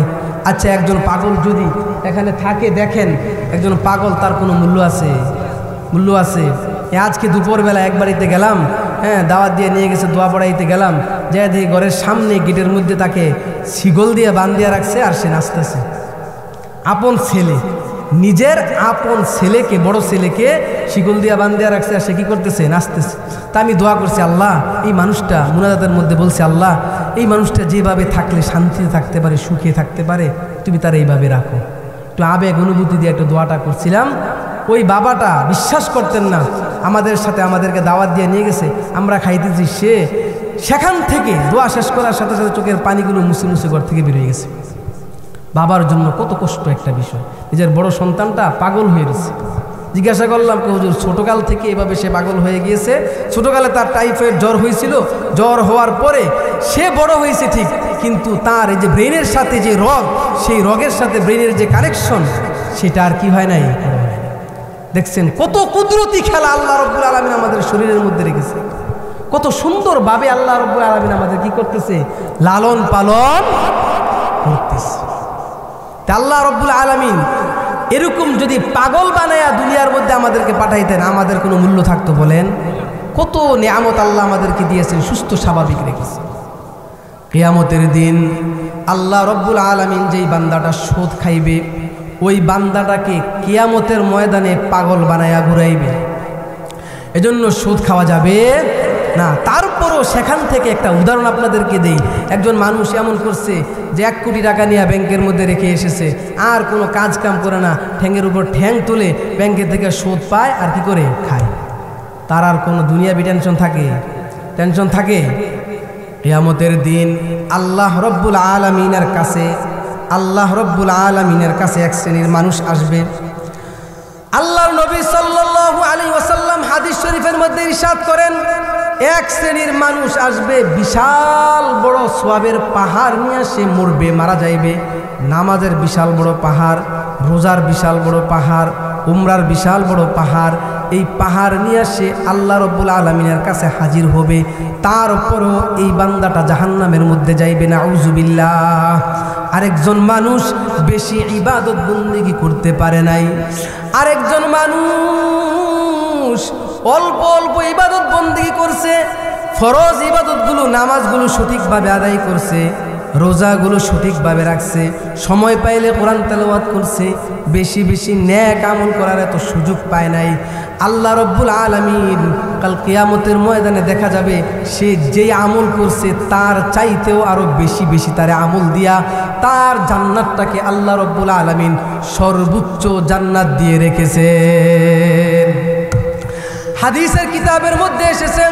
আচ্ছা, একজন পাগল যদি এখানে থাকে, দেখেন একজন পাগল, তার কোনো মূল্য আছে? মূল্য আছে? আজকে দুপুরবেলা এক বাড়িতে গেলাম, হ্যাঁ, দাওয়াত দিয়ে নিয়ে গেছে, দোয়া পড়াইতে গেলাম, যে দেখি ঘরের সামনে গেটের মধ্যে তাকে শিকল দিয়ে বান্ধিয়া রাখছে, আর সে নাচতেছে। আপন ছেলে, নিজের আপন ছেলেকে, বড় ছেলেকে শিকল দিয়া বান্ধিয়া রাখছে, আর সে কি করতেছে? নাচতেছে। তা আমি দোয়া করছি, আল্লাহ এই মানুষটা, মুনাজাতের মধ্যে বলছে, আল্লাহ এই মানুষটা যেভাবে থাকলে শান্তিতে থাকতে পারে, সুখে থাকতে পারে, তুমি তার এইভাবে রাখো। একটু আবেগ অনুভূতি দিয়ে একটু দোয়াটা করছিলাম। ওই বাবাটা বিশ্বাস করতেন না, আমাদের সাথে আমাদেরকে দাওয়াত দিয়ে নিয়ে গেছে, আমরা খাইতেছি, সে সেখান থেকে দোয়া শেষ করার সাথে সাথে চোখের পানিগুলো মুছে মুছে ঘর থেকে বেরিয়ে গেছে। বাবার জন্য কত কষ্ট একটা বিষয়, নিজের বড় সন্তানটা পাগল হয়ে গেছে। জিজ্ঞাসা করলাম, হুজুর ছোটকাল থেকে এভাবে সে পাগল হয়ে গিয়েছে? ছোটকালে তার টাইফয়েড জ্বর হয়েছিল, জ্বর হওয়ার পরে সে বড় হয়েছে ঠিক, কিন্তু তার এই যে ব্রেনের সাথে যে রগ, সেই রগের সাথে ব্রেনের যে কানেকশন, সেটা আর কি হয় নাই। দেখছেন কত কুদরতি খেলা আল্লাহ রব্বুল আলামিন আমাদের শরীরের মধ্যে রেখেছে, কত সুন্দরভাবে আল্লাহ রব্বুল আলামিন আমাদের কি করতেছে? লালন পালন করতেছে। আল্লাহ রব্বুল আলামিন এরকম যদি পাগল বানায়া দুনিয়ার মধ্যে আমাদেরকে পাঠাইতেন, আমাদের কোনো মূল্য থাকতো? বলেন, কত নিয়ামত আল্লাহ আমাদেরকে দিয়েছেন, সুস্থ স্বাভাবিক রেখেছে। কিয়ামতের দিন আল্লাহ রব্বুল আলামিন যেই বান্দাটা সুদ খাইবে, ওই বান্দাটাকে কিয়ামতের ময়দানে পাগল বানায়া ঘুরাইবে। এজন্য সুদ খাওয়া যাবে না। তারপরও সেখান থেকে একটা উদাহরণ আপনাদেরকে দেই। একজন মানুষ এমন করছে যে 1 কোটি টাকা নিয়ে ব্যাংকের মধ্যে রেখে এসেছে, আর কোনো কাজ কাম করে না, ঠ্যাংয়ের উপর ঠ্যাং তুলে ব্যাংকের থেকে সুদ পায় আর কি করে খায়। তার আর কোনো দুনিয়াবি টেনশন থাকে? কিয়ামতের দিন আল্লাহ রব্বুল আলামিনের কাছে আল্লাহ রব্বুল আলামিনের কাছে এক শ্রেণীর মানুষ আসবে। আল্লাহর নবী সাল্লাল্লাহু আলাইহি ওয়াসাল্লাম হাদিস শরীফের মধ্যে ইরশাদ করেন, এক শ্রেণীর মানুষ আসবে বিশাল বড় সওয়াবের পাহাড় নিয়ে সে মরবে, মারা যাইবে। নামাজের বিশাল বড় পাহাড়, রোজার বিশাল বড় পাহাড়, উমরার বিশাল বড় পাহাড়, এই পাহাড় নিয়ে সে আল্লাহ রব্বুল আলামিনের কাছে হাজির হবে। তার উপরও এই বান্দাটা জাহান্নামের মধ্যে যাইবে, নাউজুবিল্লাহ। আরেকজন মানুষ বেশি ইবাদত বন্দেগী করতে পারে নাই, আরেকজন মানুষ অল্প অল্প ইবাদত বন্দেগী করছে, ফরজ ইবাদতগুলো নামাজগুলো সঠিকভাবে আদায় করছে, রোজাগুলো সঠিকভাবে রাখছে, সময় পাইলে কোরআন তেলাওয়াত করছে, বেশি বেশি নেক আমল করার এত সুযোগ পায় নাই। আল্লাহ রব্বুল আলামিন কাল কিয়ামতের ময়দানে দেখা যাবে সে যেই আমল করছে তার চাইতেও আরো বেশি বেশি তার আমল দিয়া তার জান্নাতটাকে আল্লাহ রব্বুল আলামিন সর্বোচ্চ জান্নাত দিয়ে রেখেছেন। হাদিসের কিতাবের মধ্যে এসেছেন,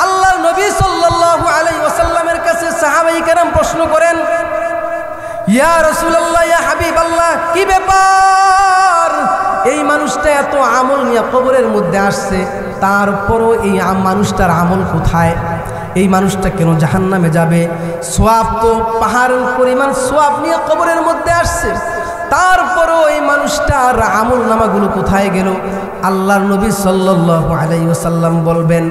আল্লাহ নবী সাল্লাল্লাহু আলাইহি ওয়াসাল্লামের কাছে সাহাবায়ে কেরাম প্রশ্ন করেন, ইয়া রাসূলুল্লাহ, ইয়া হাবিবাল্লাহ, কি ব্যাপার এই মানুষটা এত আমল নিয়ে কবরের মধ্যে আসছে, তারপরও এই মানুষটার আমল কোথায়? এই মানুষটা কেন জাহান্নামে যাবে? সওয়াব তো পাহাড়ের পরিমাণ সওয়াব নিয়ে কবরের মধ্যে আসছে, তারপরও এই মানুষটার আমল নামাগুলো কোথায় গেল? আল্লাহর নবী সাল্লাল্লাহু আলাইহি ওয়াসাল্লাম বলবেন,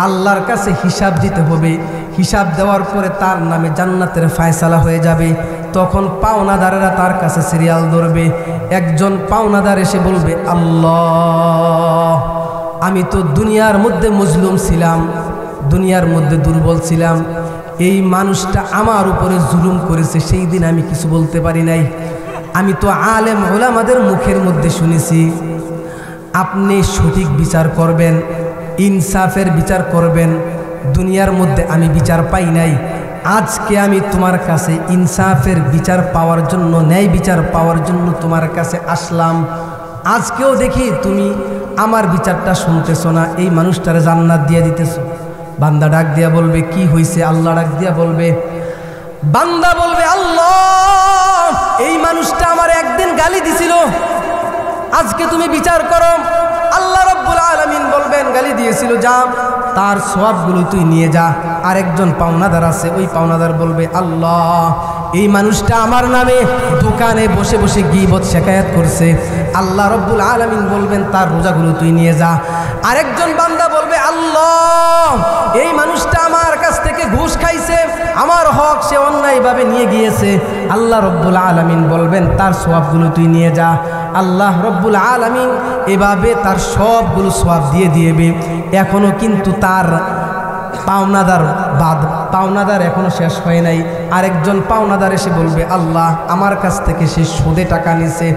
আল্লাহর কাছে হিসাব দিতে হবে, হিসাব দেওয়ার পরে তার নামে জান্নাতের ফায়সালা হয়ে যাবে। তখন পাওনাদারেরা তার কাছে সিরিয়াল ধরবে। একজন পাওনাদার এসে বলবে, আল্লাহ, আমি তো দুনিয়ার মধ্যে মজলুম ছিলাম, দুনিয়ার মধ্যে দুর্বল ছিলাম, এই মানুষটা আমার উপরে জুলুম করেছে, সেই দিন আমি কিছু বলতে পারি নাই। আমি তো আলেম ওলামাদের মুখের মধ্যে শুনেছি আপনি সঠিক বিচার করবেন, ইনসাফের বিচার করবেন, দুনিয়ার মধ্যে আমি বিচার পাই নাই। আজকে আমি তোমার কাছে ইনসাফের বিচার পাওয়ার জন্য, ন্যায় বিচার পাওয়ার জন্য তোমার কাছে আসলাম। আজকেও দেখি তুমি আমার বিচারটা শুনতেছো না, এই মানুষটারে জান্নাত দিয়ে দিতেছো। বান্দা ডাক দিয়া বলবে, কি হয়েছে? আল্লাহ ডাক দিয়া বলবে, বান্দা বলবে, আল্লাহ, এই মানুষটা আমার একদিন গালি দিছিল, আজকে তুমি বিচার করো। আল্লাহ রাব্বুল আলামিন বলবেন, গালি দিয়েছিল, যা তার সওয়াবগুলো তুই নিয়ে যা। আরেকজন পাওনাদার আছে, ওই পাওনাদার বলবে, আল্লাহ, এই মানুষটা আমার নামে দোকানে বসে বসে গীবত শিকায়াত করছে, আল্লাহ রাব্বুল আলামিন বলবেন, তার রোজাগুলো তুই নিয়ে যা। আরেকজন বান্দা বলবে, আল্লাহ, এই মানুষটা আমার কাছ থেকে ঘুষ খাইছে, আমার হক সে অন্যায়ভাবে নিয়ে গিয়েছে, আল্লাহ রাব্বুল আলামিন বলবেন, তার সওয়াবগুলো তুই নিয়ে যা। আল্লাহ রাব্বুল আলামিন এভাবে তার সবগুলো সওয়াব দিয়ে দিবে। এখনো কিন্তু তার পাওনাদার এখনো শেষ হয় নাই। আরেকজন পাওনাদার এসে বলবে, আল্লাহ, আমার কাছ থেকে সে সুদে টাকা নিছে,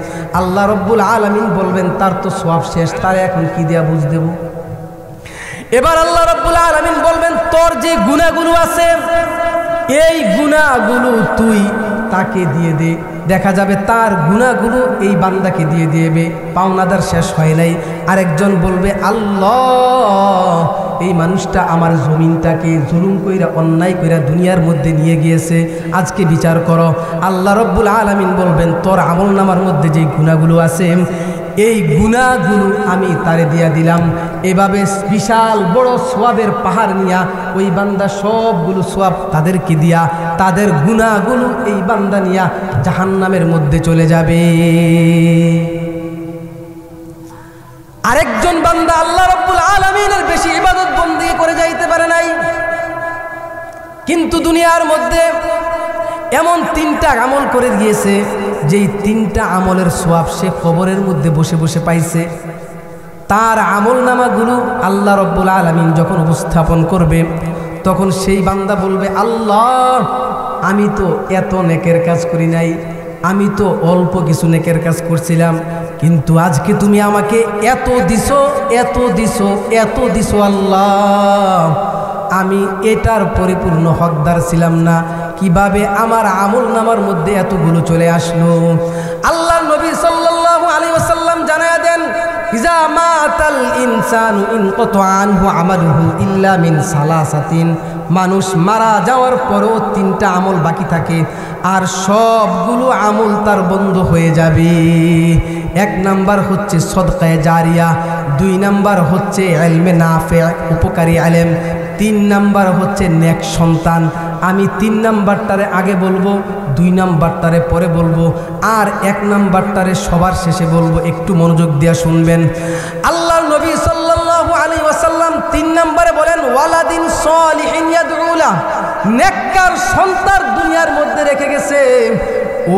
আল্লাহ রাব্বুল আলামিন বলবেন, তার তো সওয়াব শেষ, তার এখন কি দিয়া বুঝ দেব? এবার আল্লাহ রাব্বুল আলামিন বলবেন, তোর যে গুনাহগুলো আছে এই গুনাহগুলো তুই তাকে দিয়ে দে। দেখা যাবে তার গুনাহগুলো এই বান্দাকে দিয়ে দিবে। পাওনাদার শেষ হয় নাই। আরেকজন বলবে, আল্লাহ, এই মানুষটা আমার জমিনটাকে জুলুম কইরা, অন্যায় কইরা দুনিয়ার মধ্যে নিয়ে গিয়েছে, আজকে বিচার করো। আল্লাহ রাব্বুল আলামিন বলবেন, তোর আমলনামার মধ্যে যে গুনাহগুলো আছে এই গুনাহগুলো আমি তারে দিয়া দিলাম। এভাবে বিশাল বড় সওয়াবের পাহাড় নিয়া ওই বান্দা সবগুলো সওয়াব তাদেরকে দিয়া, তাদের গুনাহগুলো এই বান্দা নিয়া জাহান্নামের মধ্যে চলে যাবে। আরেকজন বান্দা আল্লাহ রাব্বুল আলামিনের বেশি ইবাদত বন্দেগী করে যাইতে পারে নাই, কিন্তু দুনিয়ার মধ্যে এমন 3টা আমল করে গিয়েছে যেই 3টা আমলের সওয়াব সে কবরের মধ্যে বসে বসে পাইছে। তার আমলনামাগুলো আল্লাহ রাব্বুল আলামিন যখন উপস্থাপন করবে তখন সেই বান্দা বলবে, আল্লাহ, আমি তো এত নেকের কাজ করি নাই, আমি তো অল্প কিছু নেকের কাজ করছিলাম, কিন্তু আজকে তুমি আমাকে এত দিছো, এত দিছো, এত দিছো আল্লাহ, আমি এটার পরিপূর্ণ হকদার ছিলাম না। কিভাবে আমার আমলনামার মধ্যে এতগুলো চলে আসলো? আল্লাহর নবী সাল্লাল্লাহু আলাইহি ওয়াসাল্লাম জানায়া দেন, ইজা মাতাল ইনসানু ইনকাতা আনহু আমালুহু ইল্লা মিন সালাসাতিন। মানুষ মারা যাওয়ার পরও 3টা আমল বাকি থাকে। আর সবগুলো আমল তার বন্ধ হয়ে যাবে। 1 নাম্বার হচ্ছে সদকায়ে জারিয়া, 2 নাম্বার হচ্ছে ইলমে নাফে উপকারী ইলম, 3 নাম্বার হচ্ছে নেক সন্তান। আমি 3 নাম্বারটারে আগে বলবো, 2 নাম্বারটারে পরে বলবো, আর 1 নাম্বারটারে সবার শেষে বলবো। একটু মনোযোগ দিয়ে শুনবেন। আল্লাহর নবী সাল্লাল্লাহু আলাইহি ওয়াসাল্লাম 3 নম্বরে বলেন ওয়ালাদিন সালিহিন ইয়াদউলা, নেককার সন্তান দুনিয়ার মধ্যে রেখে গেছে।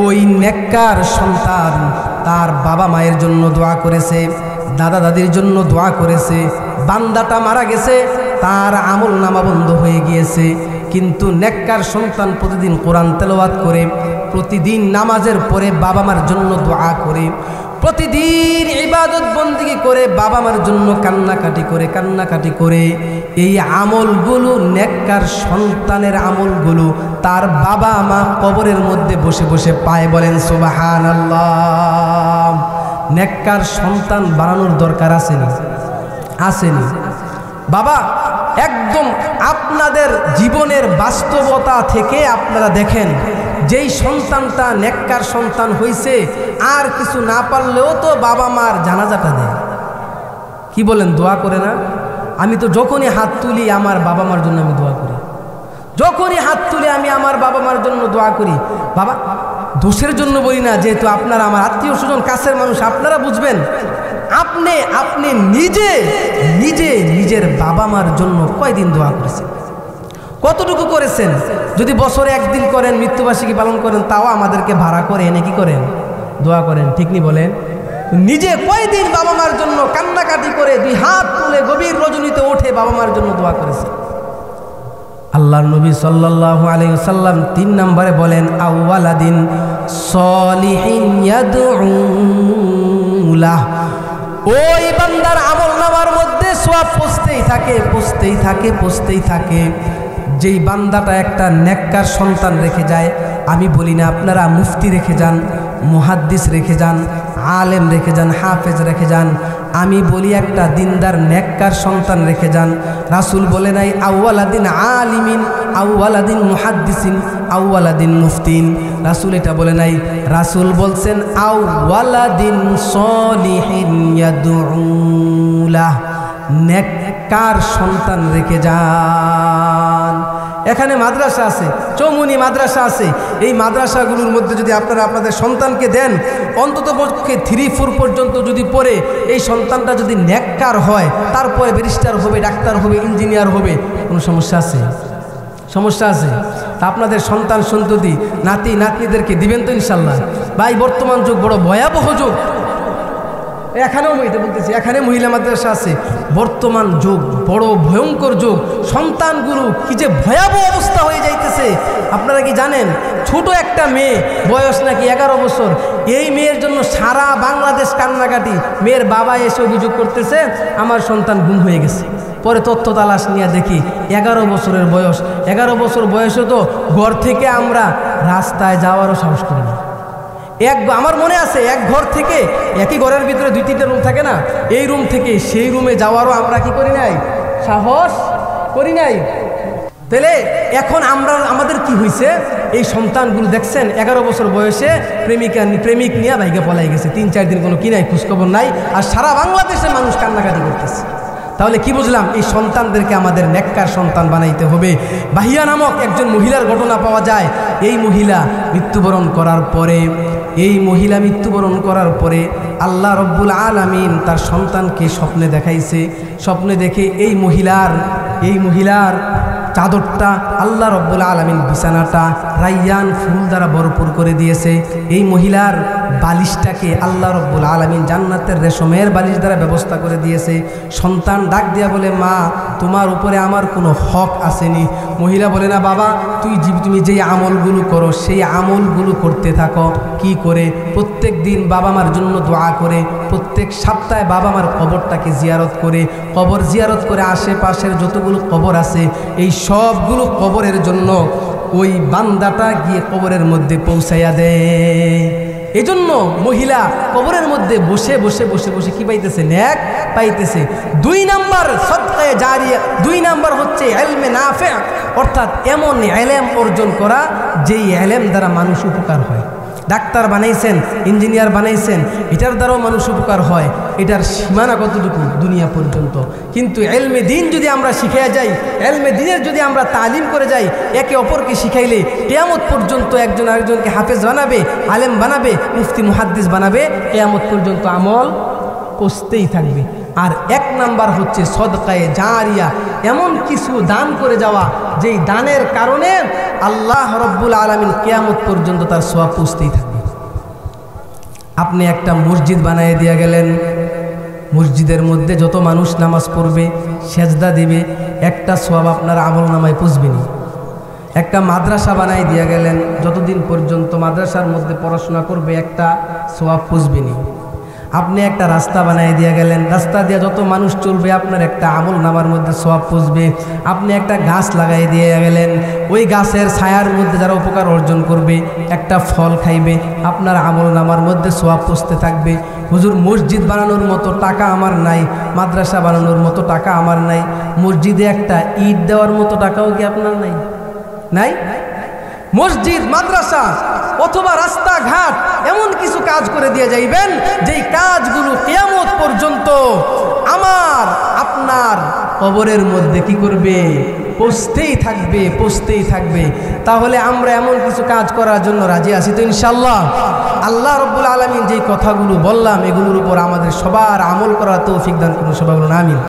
ওই নেককার সন্তান তার বাবা মায়ের জন্য দোয়া করেছে, দাদা দাদির জন্য দোয়া করেছে। বান্দাটা মারা গেছে, তার আমল নামা বন্ধ হয়ে গিয়েছে, কিন্তু নেককার সন্তান প্রতিদিন কোরআন তেলাওয়াত করে, প্রতিদিন নামাজের পরে বাবা মার জন্য দোয়া করে, প্রতিদিন ইবাদত বন্দেগী করে, বাবা মার জন্য কান্নাকাটি করে। এই আমলগুলো নেককার সন্তানের আমলগুলো তার বাবা মা কবরের মধ্যে বসে বসে পায়। বলেন সুবহানাল্লাহ। নেককার সন্তান বানানোর দরকার আসেনি? আসেনি? বাবা, একদম আপনাদের জীবনের বাস্তবতা থেকে আপনারা দেখেন, যেই সন্তানটা নেককার সন্তান হইছে, আর কিছু না পারলেও তো বাবা মার জানাজাটা দেয়। কি বলেন, দোয়া করে না? আমি তো যখনই হাত তুলি আমার বাবা মার জন্য আমি দোয়া করি, যখনই হাত তুলি আমি আমার বাবা মার জন্য দোয়া করি। বাবা, দোষের জন্য বলি না, যেহেতু আপনারা আমার আত্মীয় স্বজন, কাছের মানুষ, আপনারা বুঝবেন। আপনি নিজে নিজের বাবা মার জন্য কয়দিন দোয়া করেছেন? কতটুকু করেছেন? যদি বছরে 1 দিন করেন, মৃত্যুবার্ষিকী পালন করেন, তাও আমাদেরকে ভাড়া করে এনে কি করেন? দোয়া করেন। ঠিক নি বলেন? নিজে কয়দিন বাবা মার জন্য কান্নাকাটি করে 2 হাত তুলে গভীর রজনীতে উঠে বাবা মার জন্য দোয়া করেছে? আল্লাহর নবী সাল্লাল্লাহু আলাইহি ওয়াসাল্লাম 3 নম্বরে বলেন আওয়ালাদিন সলিহিন ইয়াদউলা, ওই বান্দার আমল নামার মধ্যে সওয়াব পৌঁছতেই থাকে। যেই বান্দাটা একটা নেককার সন্তান রেখে যায়, আমি বলি না আপনারা মুফতি রেখে যান, মুহাদ্দিস রেখে যান, আলেম রেখে যান, হাফেজ রেখে যান, আমি বলি একটা দিনদার নেককার সন্তান রেখে যান। রাসূল বলে নাই আউওয়ালাদিন আলিমিন, আউওয়ালাদিন মুহাদ্দিসিন, আউওয়ালাদিন মুফতিন। রাসূল এটা বলে নাই। রাসূল বলছেন আউওয়ালাদিন সলিহিন ইয়াদউলা, নেককার সন্তান রেখে যান। এখানে মাদ্রাসা আছে, চৌমুনি মাদ্রাসা আছে। এই মাদ্রাসাগুলোর মধ্যে যদি আপনারা আপনাদের সন্তানকে দেন, অন্তত পক্ষে 3-4 পর্যন্ত যদি পড়ে, এই সন্তানটা যদি নেককার হয়, তারপরে ব্যারিস্টার হবে, ডাক্তার হবে, ইঞ্জিনিয়ার হবে, কোনো সমস্যা আছে? সমস্যা আছে? তা আপনাদের সন্তান সন্ততি নাতি নাতনিদেরকে দিবেন তো ইনশাল্লাহ? ভাই, বর্তমান যুগ বড় ভয়াবহ যুগ। এখানেও বলতেছি, এখানে মহিলা মাদ্রাসা আছে। বর্তমান যুগ বড় ভয়ঙ্কর যুগ। সন্তানগুলো কি যে ভয়াবহ অবস্থা হয়ে যাইতেছে, আপনারা কি জানেন? ছোট একটা মেয়ে, বয়স নাকি 11 বছর, এই মেয়ের জন্য সারা বাংলাদেশ কান্নাকাটি। মেয়ের বাবা এসে অভিযোগ করতেছে আমার সন্তান গুম হয়ে গেছে। পরে তথ্য তালাশ নিয়ে দেখি 11 বছরের বয়স। 11 বছর বয়সে তো ঘর থেকে আমরা রাস্তায় যাওয়ারও সাহস করি না। আমার মনে আছে, এক ঘর থেকে, একই ঘরের ভিতরে 2-3টা রুম থাকে না, এই রুম থেকে সেই রুমে যাওয়ারও আমরা কি করি নাই? সাহস করি নাই। তাহলে এখন আমাদের কি হয়েছে? এই সন্তানগুলো দেখছেন 11 বছর বয়সে প্রেমিক নিয়ে বাইকে পলাই গেছে, 3-4 দিন কোনো কি নাই, খোঁজখবর নাই, আর সারা বাংলাদেশে মানুষ কান্নাকাটি করতেছে। তাহলে কি বুঝলাম? এই সন্তানদেরকে আমাদের নেককার সন্তান বানাইতে হবে। বাহিয়া নামক একজন মহিলার ঘটনা পাওয়া যায়। এই মহিলা মৃত্যুবরণ করার পরে আল্লাহ রব্বুল আলামিন তার সন্তানকে স্বপ্নে দেখাইছে। স্বপ্নে দেখে এই মহিলার চাদরটা আল্লাহ রব্বুল আলামিন, বিছানাটা রাইয়ান ফুল দ্বারা ভরপুর করে দিয়েছে। এই মহিলার বালিশটাকে আল্লাহ রব্বুল আলামিন জান্নাতের রেশমের বালিশ দ্বারা ব্যবস্থা করে দিয়েছে। সন্তান ডাক দিয়া বলে, মা, তোমার উপরে আমার কোনো হক আসেনি। মহিলা বলে, না বাবা, তুমি যেই আমলগুলো করো সেই আমলগুলো করতে থাকো। কি করে? প্রত্যেক দিন বাবা মার জন্য দোয়া করে, প্রত্যেক সপ্তাহে বাবা মার কবরটাকে জিয়ারত করে, কবর জিয়ারত করে আশেপাশের যতগুলো কবর আছে এই সবগুলো কবরের জন্য ওই বান্দাটা গিয়ে কবরের মধ্যে পৌঁছাইয়া দেয়। এজন্য মহিলা কবরের মধ্যে বসে বসে বসে বসে কি পাইতেছে? নেক পাইতেছে। 2 নাম্বার সদকায়ে জারিয়া, 2 নাম্বার হচ্ছে ইলমে নাফি, অর্থাৎ এমন ইলম অর্জন করা যেই ইলম দ্বারা মানুষ উপকার হয়। ডাক্তার বানাইছেন, ইঞ্জিনিয়ার বানাইছেন, এটার দ্বারাও মানুষ উপকার হয়। এটার সীমানা কতটুকু? দুনিয়া পর্যন্ত। কিন্তু ইলমে দ্বীন যদি আমরা শিখে যাই, ইলমে দ্বীনের যদি আমরা তালিম করে যাই, একে অপরকে শিখাইলে কিয়ামত পর্যন্ত একজন আরেকজনকে হাফেজ বানাবে, আলেম বানাবে, মুফতি মুহাদ্দিস বানাবে, কিয়ামত পর্যন্ত আমল পৌঁছতেই থাকবে। আর 1 নাম্বার হচ্ছে সদকায়ে জারিয়া, এমন কিছু দান করে যাওয়া যেই দানের কারণে আল্লাহ রব্বুল আলামিন কিয়ামত পর্যন্ত তার সওয়াব পৌঁছতেই থাকবে। আপনি একটা মসজিদ বানিয়ে দিয়ে গেলেন, মসজিদের মধ্যে যত মানুষ নামাজ পড়বে, সেজদা দিবে, একটা সওয়াব আপনার আমলনামায় পৌঁছবে না। একটা মাদ্রাসা বানাই দিয়ে গেলেন, যতদিন পর্যন্ত মাদ্রাসার মধ্যে পড়াশোনা করবে একটা সওয়াব পৌঁছবে না। আপনি একটা রাস্তা বানিয়ে দিয়ে গেলেন, রাস্তা দিয়ে যত মানুষ চলবে আপনার একটা আমল নামার মধ্যে সওয়াব পৌঁছবে। আপনি একটা গাছ লাগাই দিয়ে গেলেন, ওই গাছের ছায়ার মধ্যে যারা উপকার অর্জন করবে একটা ফল খাইবে, আপনার আমল নামার মধ্যে সওয়াব পৌঁছতে থাকবে। হুজুর মসজিদ বানানোর মতো টাকা আমার নাই, মাদ্রাসা বানানোর মতো টাকা আমার নাই, মসজিদে একটা ইট দেওয়ার মতো টাকাও কি আপনার নাই? নাই? মসজিদ, মাদ্রাসা অথবা রাস্তাঘাট এমন কিছু কাজ করে দিয়ে যাইবেন যেই কাজগুলো কিয়ামত পর্যন্ত আমার আপনার কবরের মধ্যে কি করবে? পৌঁছতেই থাকবে, পৌঁছতেই থাকবে। তাহলে আমরা এমন কিছু কাজ করার জন্য রাজি আছি তো ইনশাআল্লাহ? আল্লাহ রব্বুল আলামিন যেই কথাগুলো বললাম এগুলোর উপর আমাদের সবার আমল করার তৌফিক দান করুন, সবাই বলুন আমিন।